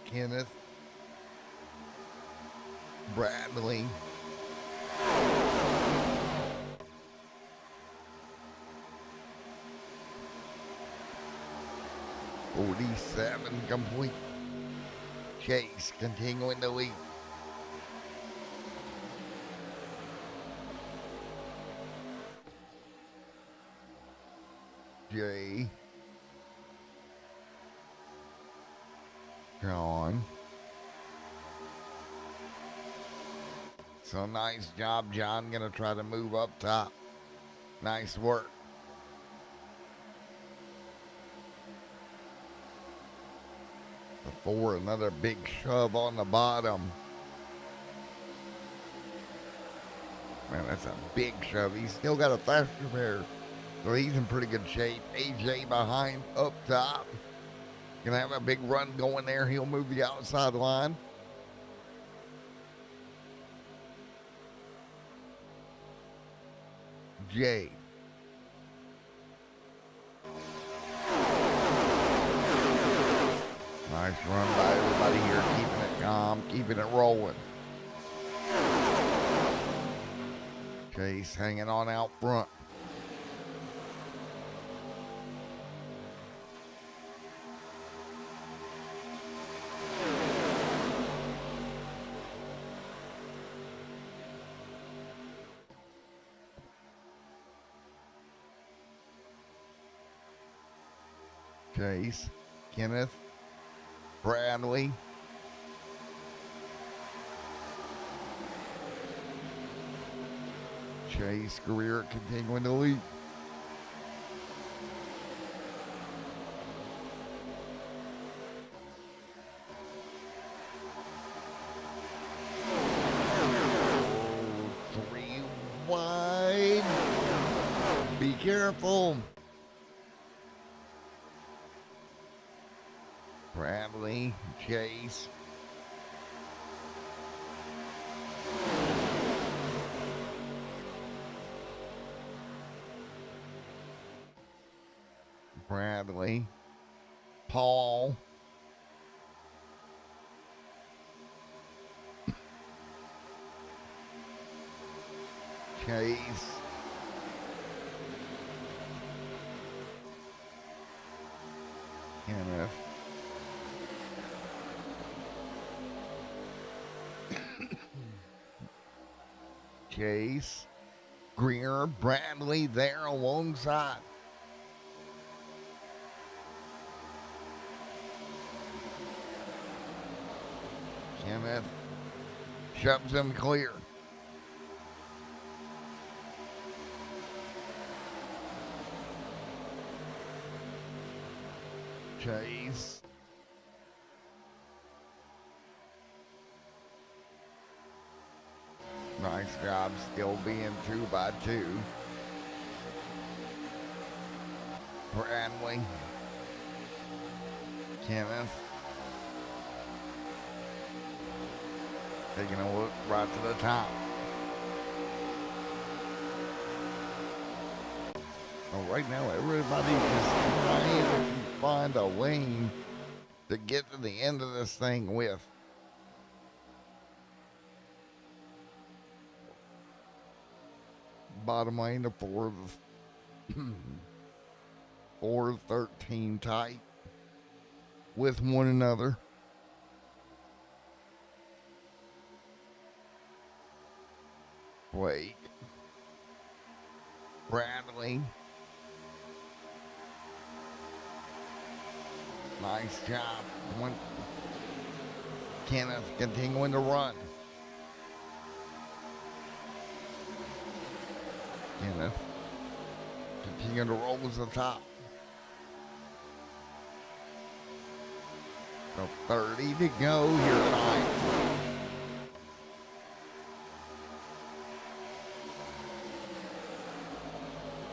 Kenneth, Bradley, .47 complete. Chase continuing to lead. Jay, John. So nice job, John. Gonna try to move up top. Nice work. Before another big shove on the bottom. Man, that's a big shove. He's still got a faster pair. So he's in pretty good shape. AJ behind up top. Gonna have a big run going there. He'll move the outside line. Jay. Nice run by everybody here, keeping it calm, keeping it rolling. Chase hanging on out front. Chase, Kenneth, Bradley. Chase Greer continuing to lead. Oh, 3 wide. Be careful. Bradley, Chase. Bradley, Paul. Chase. Kenneth. Chase, Greer, Bradley there alongside. Kenneth shoves him clear. Chase. Nice job still being 2 by 2. Bradley. Kenneth. Taking a look right to the top. Well, right now, everybody's just trying to find a lane to get to the end of this thing with. Bottom lane to 4-13 tight. with one another. Blake, Bradley, nice job. Kenneth continuing to run. Kenneth continuing to roll to the top. So 30 to go here tonight.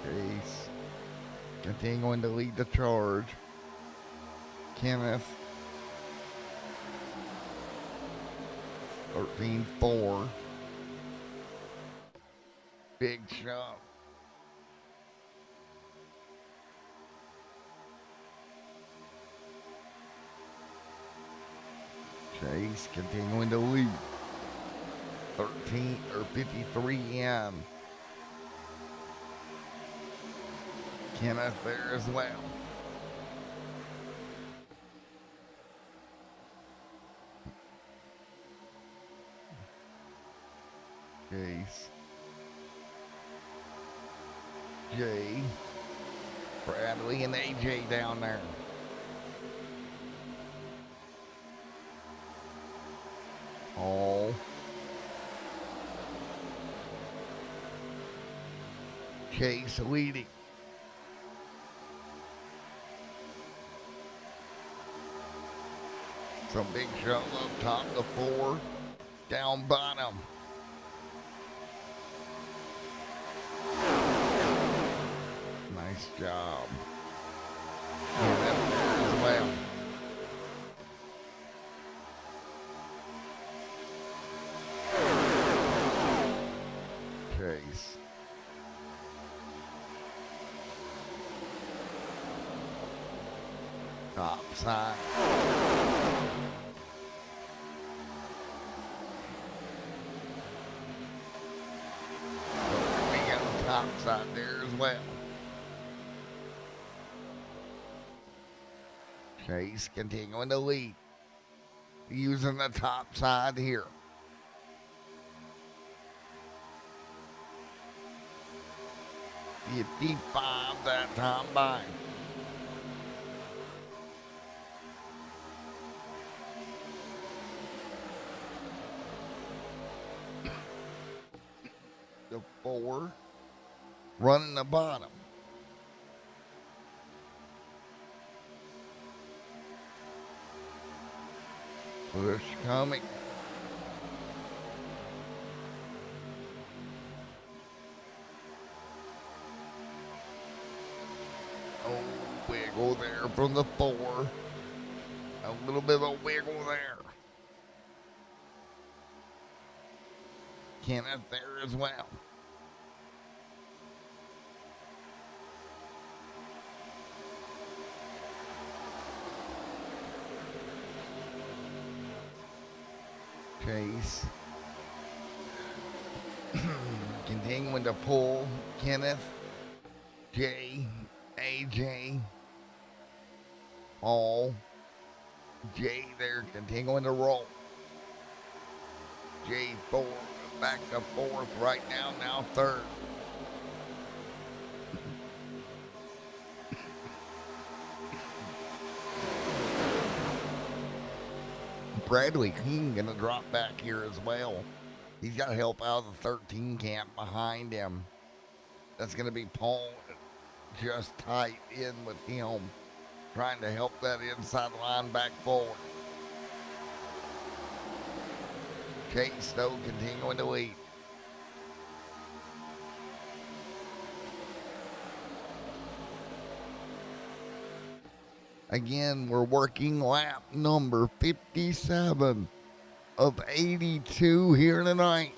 Chase continuing to lead the charge. Kenneth 13-4. Big shot. Chase continuing to lead. 53 in. Kenneth there as well. Chase. Jay. Bradley and AJ down there. All. Chase leading. Some big shot up top of 4, down bottom. Nice job. And that there as well. Chase. Top side. Top side there as well. Chase continuing to lead. Using the top side here. $55 that time by. The 4. Running the bottom. Push coming. Oh, wiggle there from the 4. A little bit of a wiggle there. Kenneth there as well. Chase. Continuing to pull. Kenneth. Jay. AJ. All. Jay there continuing to roll. Jay 4. Back to 4th right now 3rd. Bradley King gonna drop back here as well. He's got help out of the 13 camp behind him. That's gonna be Paul just tight in with him, trying to help that inside line back forward. Chase though continuing to lead. Again, we're working lap number 57 of 82 here tonight.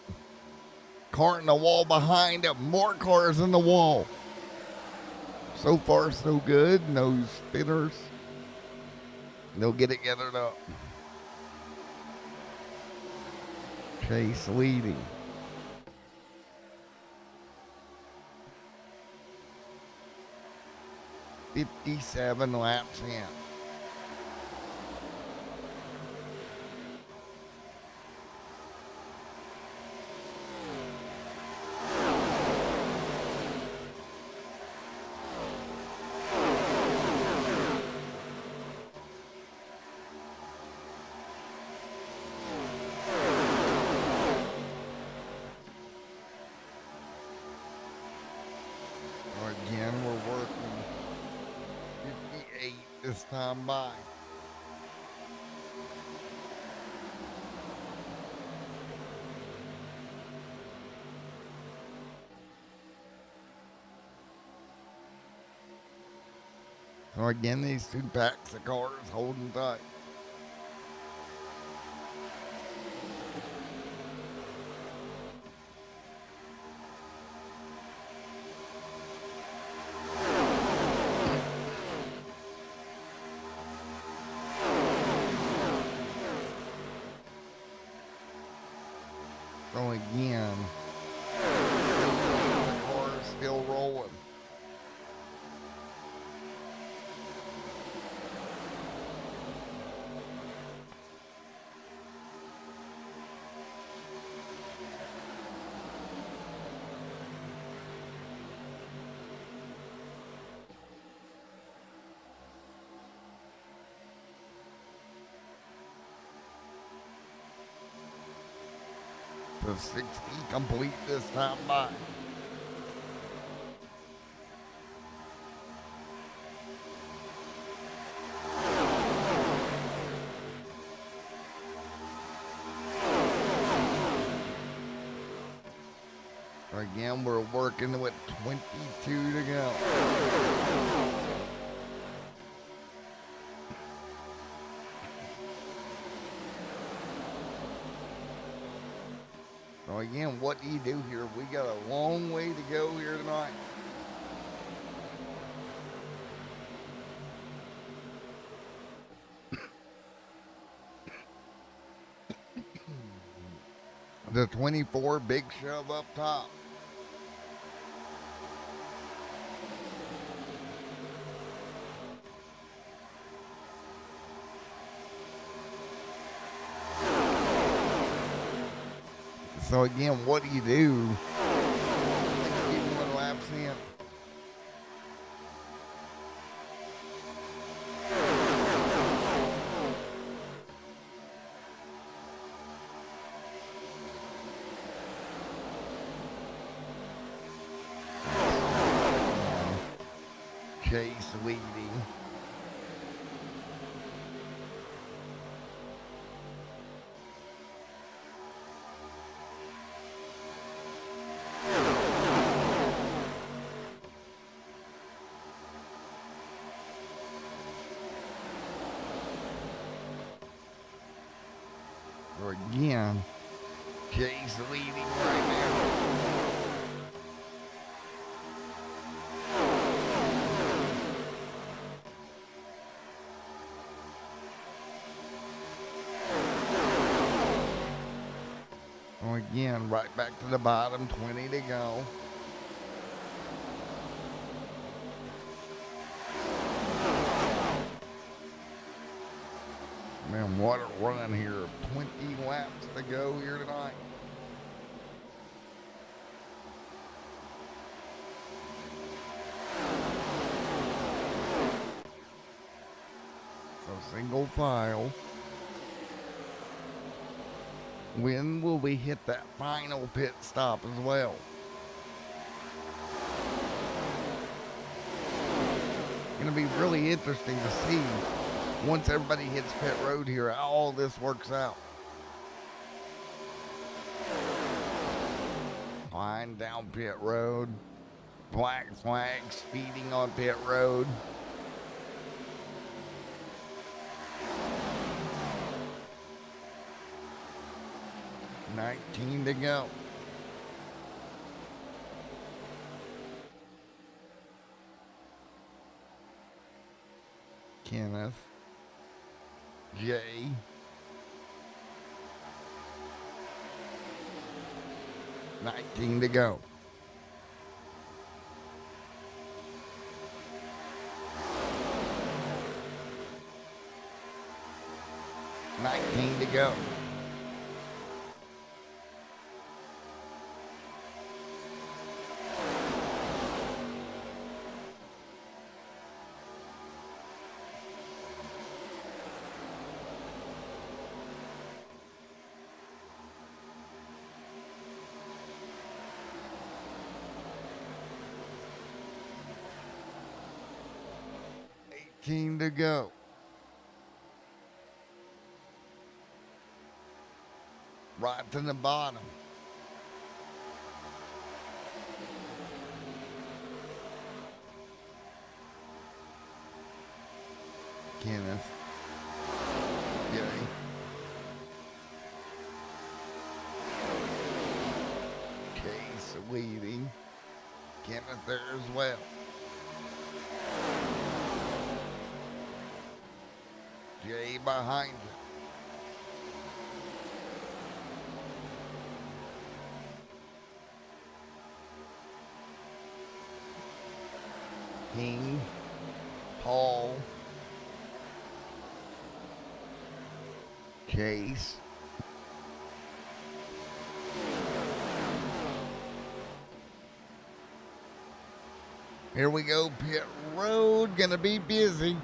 Car in the wall behind him. More cars in the wall. So far, so good. No spinners. They'll get it gathered up. Chase leading. $57 laps in. this time by. So again, these two packs of cars holding tight. So again, the car is still rolling. The 60 complete this time by. Again, we're working with 22 to go. So again, what do you do here? We got a long way to go here tonight. The 24 big shove up top. So again, what do you do? 61 laps in. Chase leading. So again, Chase leading right now. So again, right back to the bottom, 20 to go. Man, what a run here. 20 laps to go here tonight. So single file. When will we hit that final pit stop as well? Gonna be really interesting to see once everybody hits pit road here how all this works out. Flying down pit road. Black flag speeding on pit road. $19 to go. Kenneth. Jay. $19 to go. $19 to go. 15 to go. Right to the bottom. Kenneth. Yay. Case leading. Kenneth there as well. Jay behind you. King, Paul, Chase, here we go, pit road, gonna be busy.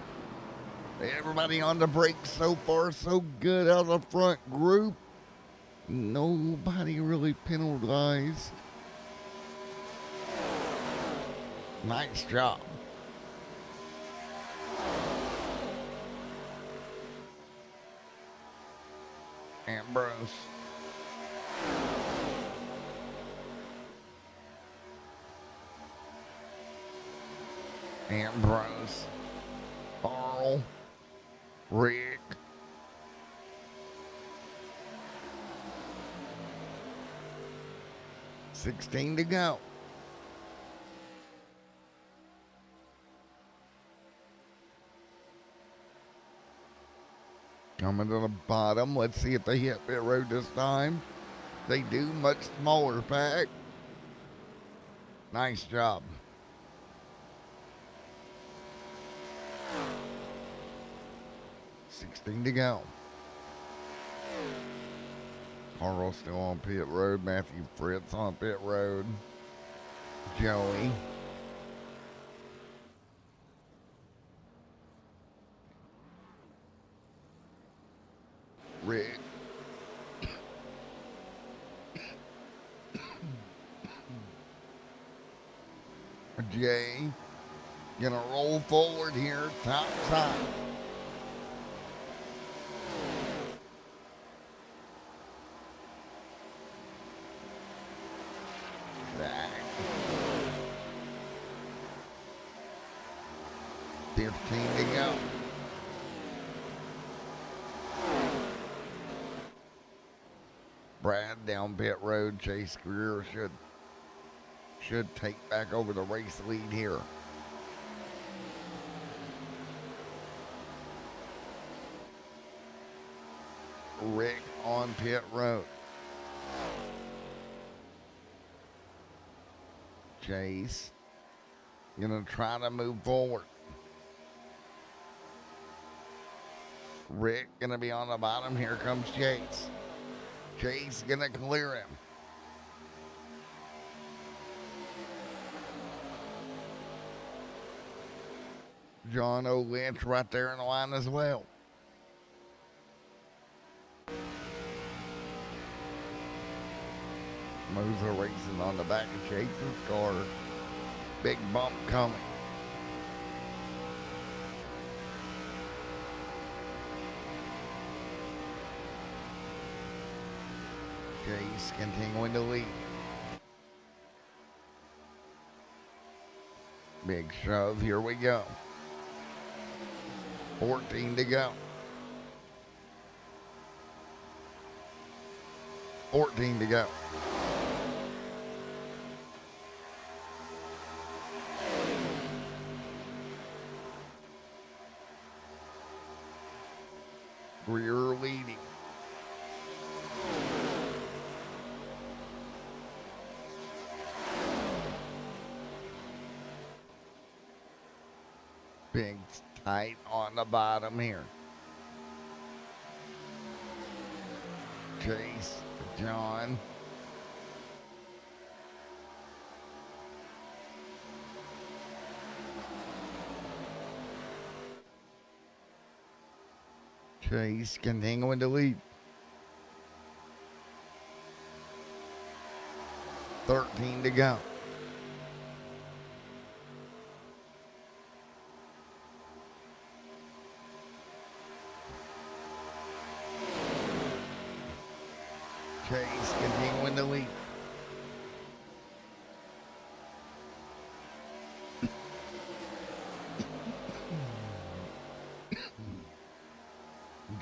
Everybody on the brakes so far, so good out of the front group. Nobody really penalized. Nice job. Ambrose. Ambrose. Carl. Rick. $16 to go. Coming to the bottom. Let's see if they hit pit road this time. They do. Much smaller pack. Nice job. $16 to go. Carl still on pit road. Matthew Fritz on pit road. Joey. Rick. Jay. Gonna roll forward here. Top side. Back. 15 to go. Brad down pit road. Chase Greer should take back over the race lead here. Rick on pit road. Chase gonna try to move forward. Rick gonna be on the bottom. Here comes Chase. Chase gonna clear him. John O. Lynch right there in the line as well. Moser racing on the back of Chase's car. Big bump coming. Chase continuing to lead. Big shove, here we go. 14 to go. 14 to go. Greer leading. Big tight on the bottom here. Chase, John. Chase continuing to lead. 13 to go. Chase continuing to lead.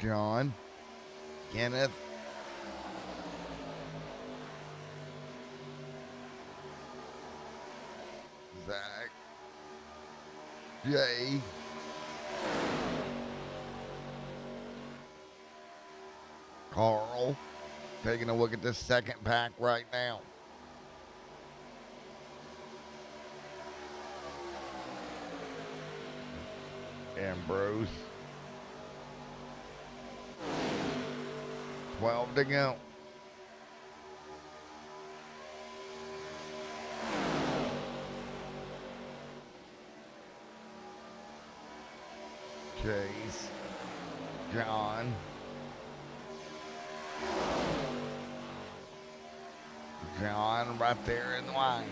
John, Kenneth, Zach, Jay, Carl, taking a look at this second pack right now. Ambrose. 12 to go. Chase. John. John right there in line.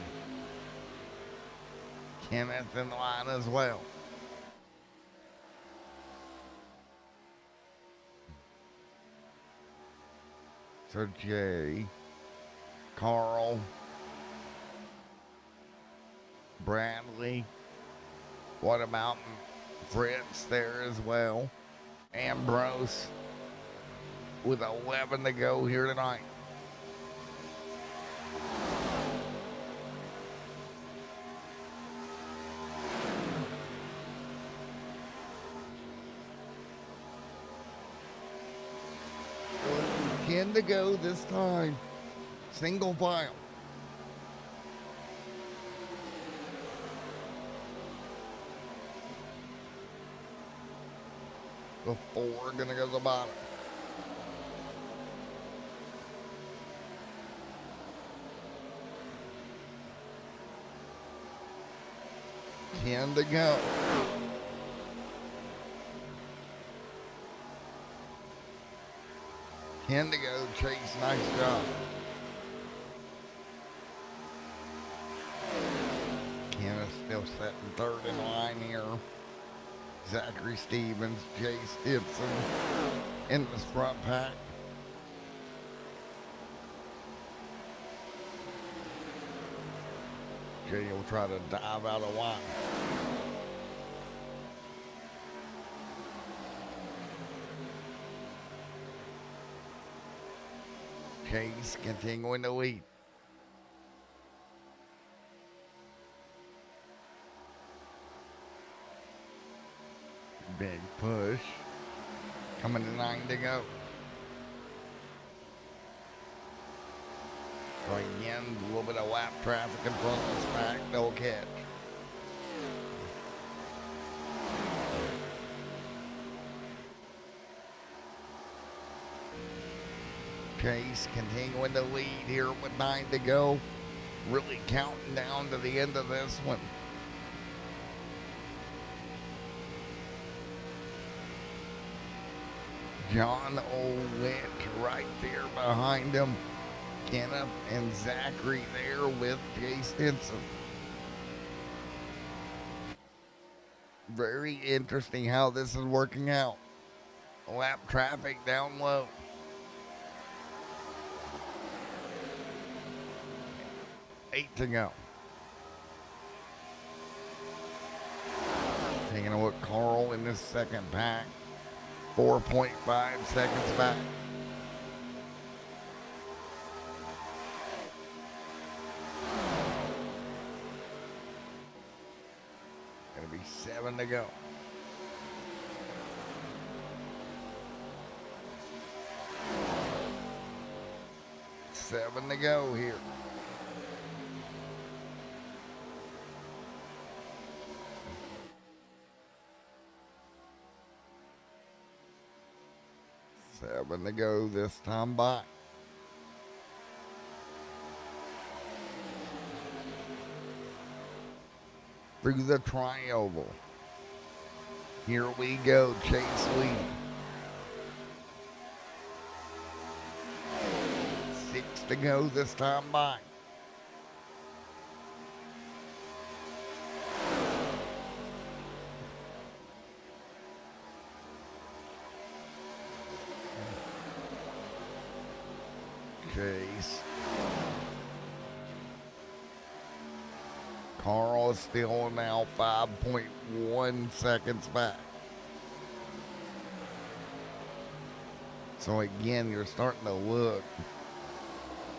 Kenneth in line as well. So Jay, Carl, Bradley, what about Fritz there as well? Ambrose with 11 to go here tonight. Only 10 to go this time. Single file. The 4 gonna go to the bottom. Ten to go. Ten to go, Chase. Nice job. Kenneth still sitting third in line here. Zachary Stevens, Jay Stinson in this front pack. Jay will try to dive out of line. Chase continuing to lead. Big push. Coming to 9 to go. So again, a little bit of lap traffic in front of this pack. No catch. Chase continuing to lead here with 9 to go. Really counting down to the end of this one. John Olwich right there behind him. Kenneth and Zachary there with Jay Stinson. Very interesting how this is working out. Lap traffic down low. Eight to go. Taking a look, Carl in this second pack. 4.5 seconds back. Gonna be 7 to go. Seven to go here. Seven to go this time by. Through the tri-oval. Here we go, Chase lead. 6 to go this time by. Chase. Carl is still now 5.1 seconds back. So again, you're starting to look.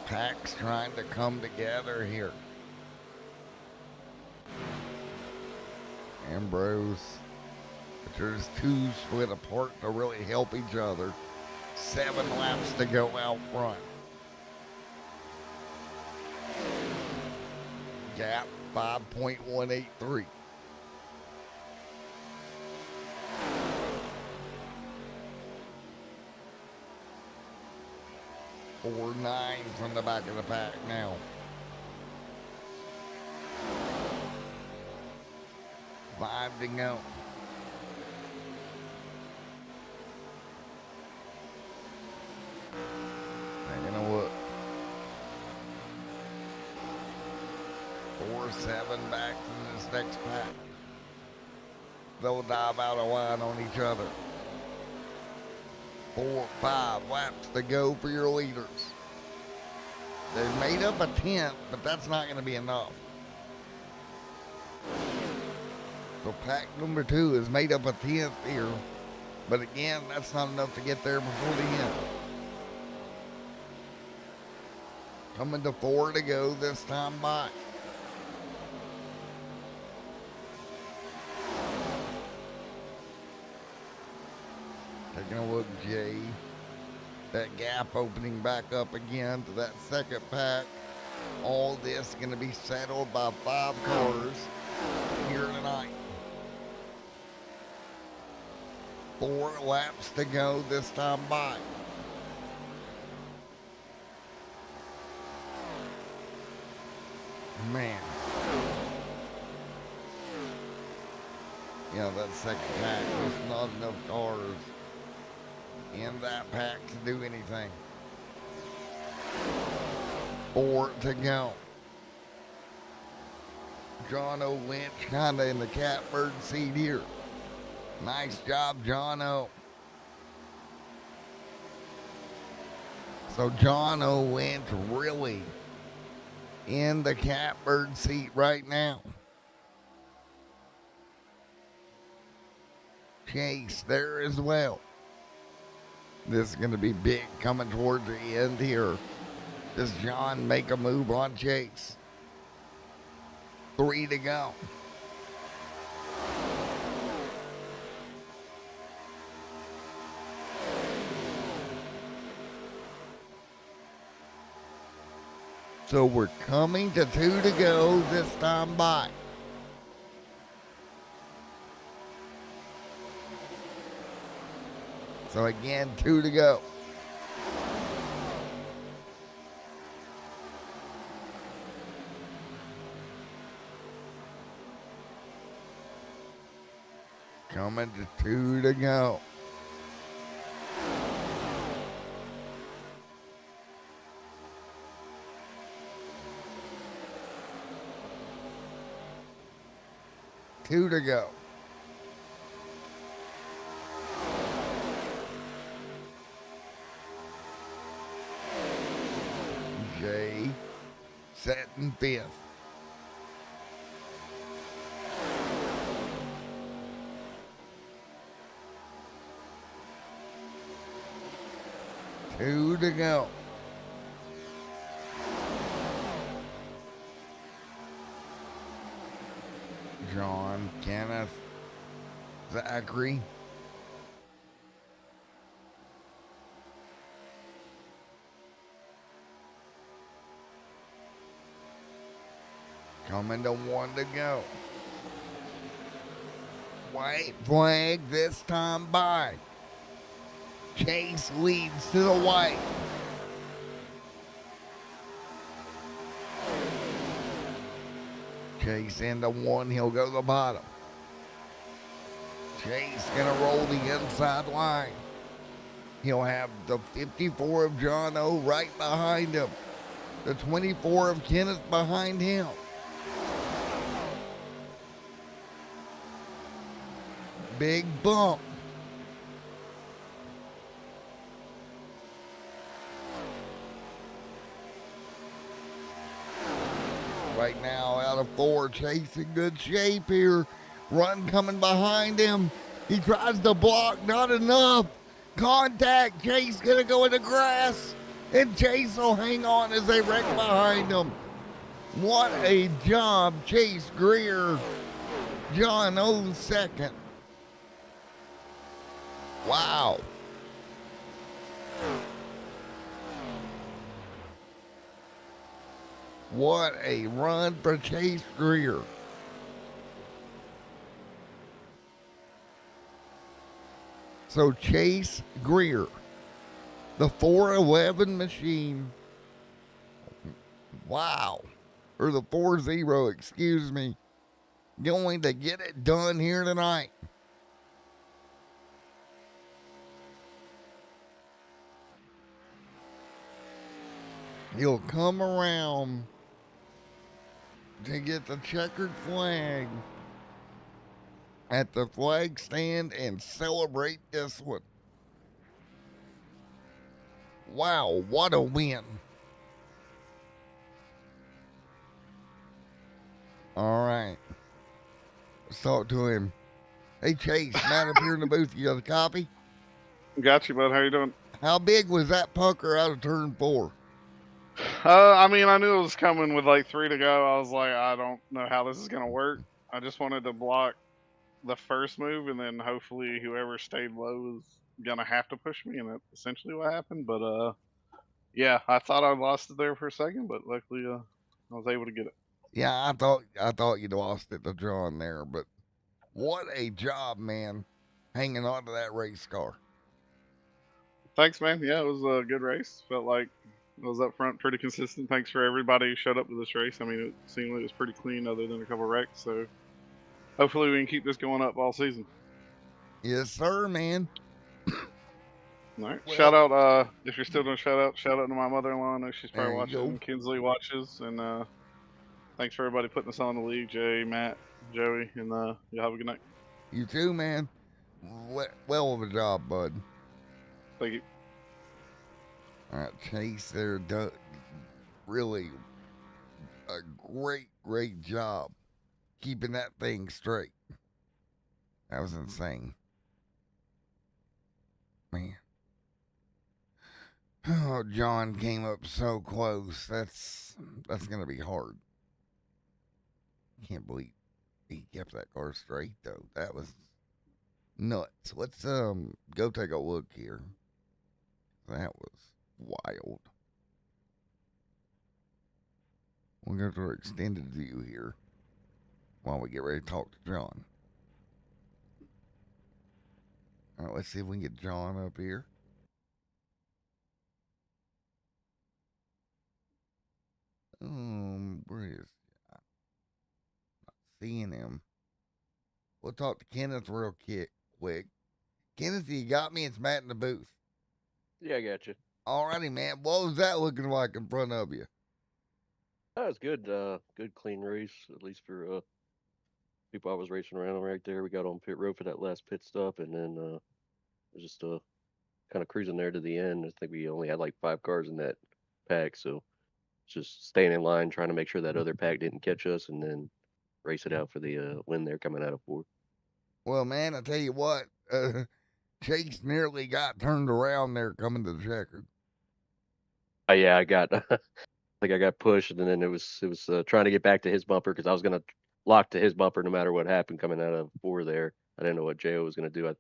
Packs trying to come together here. Ambrose. But there's two split apart to really help each other. 7 laps to go out front. Gap 5.183. Four 9 from the back of the pack now. Five to go. Taking a look. 4-7 back to this next pack. They'll dive out of line on each other. 4-5 laps to go for your leaders. They've made up a 10th, but that's not going to be enough. So pack number 2 has made up a 10th here, but again, that's not enough to get there before the end. Coming to 4 to go this time by. Taking a look, Jay. That gap opening back up again to that second pack. All this going to be settled by 5 cars here tonight. 4 laps to go this time by. Man. Yeah, that second pack, there's not enough cars in that pack to do anything. 4 to go. John O. Lynch kind of in the catbird seat here. Nice job, John O. So John O. Lynch really in the catbird seat right now. Chase there as well. This is going to be big coming towards the end here. Does John make a move on Chase? 3 to go. So we're coming to 2 to go this time by. So again, 2 to go. Coming to 2 to go. Two to go. Jay set in 5th. Two to go. John, Kenneth, Zachary. Coming to 1 to go. White flag this time by. Chase leads to the white. Chase into 1, he'll go to the bottom. Chase gonna roll the inside line. He'll have the 54 of John O right behind him. The 24 of Kenneth behind him. Big bump. Right now, out of 4, Chase in good shape here. Run coming behind him. He tries to block, not enough. Contact, Chase gonna go in the grass. And Chase will hang on as they wreck behind him. What a job, Chase Greer. John O's second. Wow. What a run for Chase Greer. So Chase Greer, the 411 machine. Wow. Or the 4-0, excuse me. Going to get it done here tonight. He'll come around to get the checkered flag at the flag stand and celebrate this one. Wow, what a win. All right. Let's talk to him. Hey, Chase, Matt up here in the booth. You got a copy? Got you, bud. How you doing? How big was that pucker out of turn 4? I mean, I knew it was coming with like 3 to go. I was like, I don't know how this is gonna work. I just wanted to block the first move, and then hopefully whoever stayed low was gonna have to push me, and that's essentially what happened. But yeah, I thought I lost it there for a second, but luckily I was able to get it. Yeah, I thought you'd lost it to John there, but what a job, man, hanging on to that race car. Thanks, man. Yeah, it was a good race. Felt like I was up front pretty consistent. Thanks for everybody who showed up to this race. I mean, it seemed like it was pretty clean other than a couple wrecks. So hopefully we can keep this going up all season. Yes, sir, man. All right. Well- Shout out, if you're still doing shout out to my mother-in-law. I know she's There probably you go. watching. Kinsley watches. And thanks for everybody putting us on the league. Jay, Matt, Joey, and y'all have a good night. You too, man. Well of a job, bud. Thank you. All right, Chase there, really a great job keeping that thing straight. That was insane. Man. Oh, John came up so close. That's gonna be hard. Can't believe he kept that car straight though. That was nuts. Let's go take a look here. That was wild. We'll go to our extended view here while we get ready to talk to John. All right, let's see if we can get John up here. Where is he? I'm not seeing him. We'll talk to Kenneth real quick. Kenneth, you got me? It's Matt in the booth. Yeah, I got you. Alrighty, man. What was that looking like in front of you? That was good. Good clean race, at least for people I was racing around right there. We got on pit road for that last pit stop, and then just kind of cruising there to the end. I think we only had like 5 cars in that pack, so just staying in line, trying to make sure that other pack didn't catch us, and then race it out for the win there coming out of 4. Well, man, I tell you what, Chase nearly got turned around there coming to the checkered. Yeah, I got. I think I got pushed, and then it was trying to get back to his bumper because I was gonna lock to his bumper no matter what happened coming out of 4 there. I didn't know what Jo was gonna do. I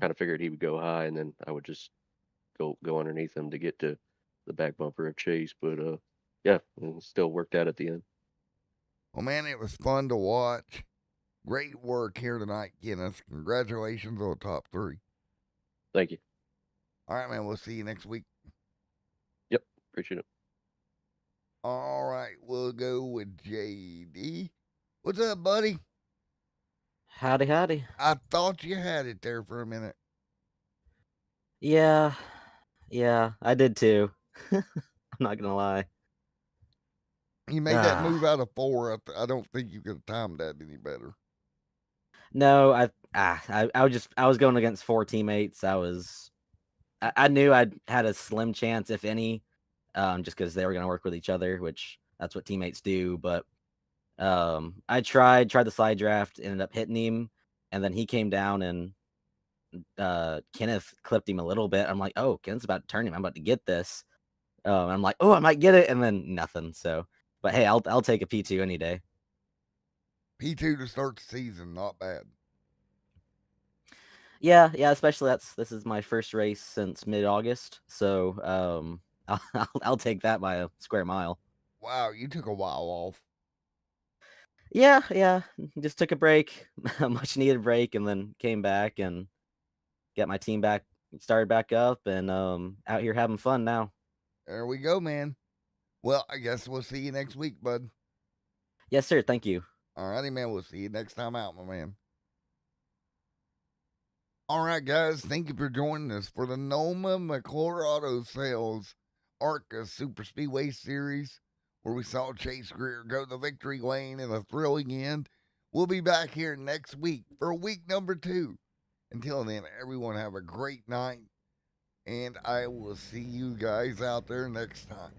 kind of figured he would go high, and then I would just go underneath him to get to the back bumper of Chase. But yeah, it still worked out at the end. Well, man, it was fun to watch. Great work here tonight, Kenneth. Congratulations on the top 3. Thank you. All right, man. We'll see you next week. Yep, appreciate it. All right, we'll go with JD. What's up, buddy? Howdy, howdy. I thought you had it there for a minute. Yeah, I did too. I'm not gonna lie. You made that move out of 4. I don't think you could have timed that any better. No, I was going against 4 teammates. I knew I had a slim chance, if any, just because they were gonna work with each other, which that's what teammates do. But I tried the slide draft, ended up hitting him, and then he came down and Kenneth clipped him a little bit. I'm like, oh, Kenneth's about to turn him. I'm about to get this. I'm like, oh, I might get it, and then nothing. So, but hey, I'll take a P2 any day. P2 to start the season, not bad. Yeah, especially this is my first race since mid-August, so I'll take that by a square mile. Wow, you took a while off. Yeah, just took a break, a much needed break, and then came back and got my team back, started back up, and out here having fun now. There we go, man. Well, I guess we'll see you next week, bud. Yes, sir. Thank you. Alrighty, man. We'll see you next time out, my man. All right, guys. Thank you for joining us for the Noma McClure Auto Sales ARCA Super Speedway Series, where we saw Chase Greer go the victory lane in a thrilling end. We'll be back here next week for week number 2. Until then, everyone have a great night, and I will see you guys out there next time.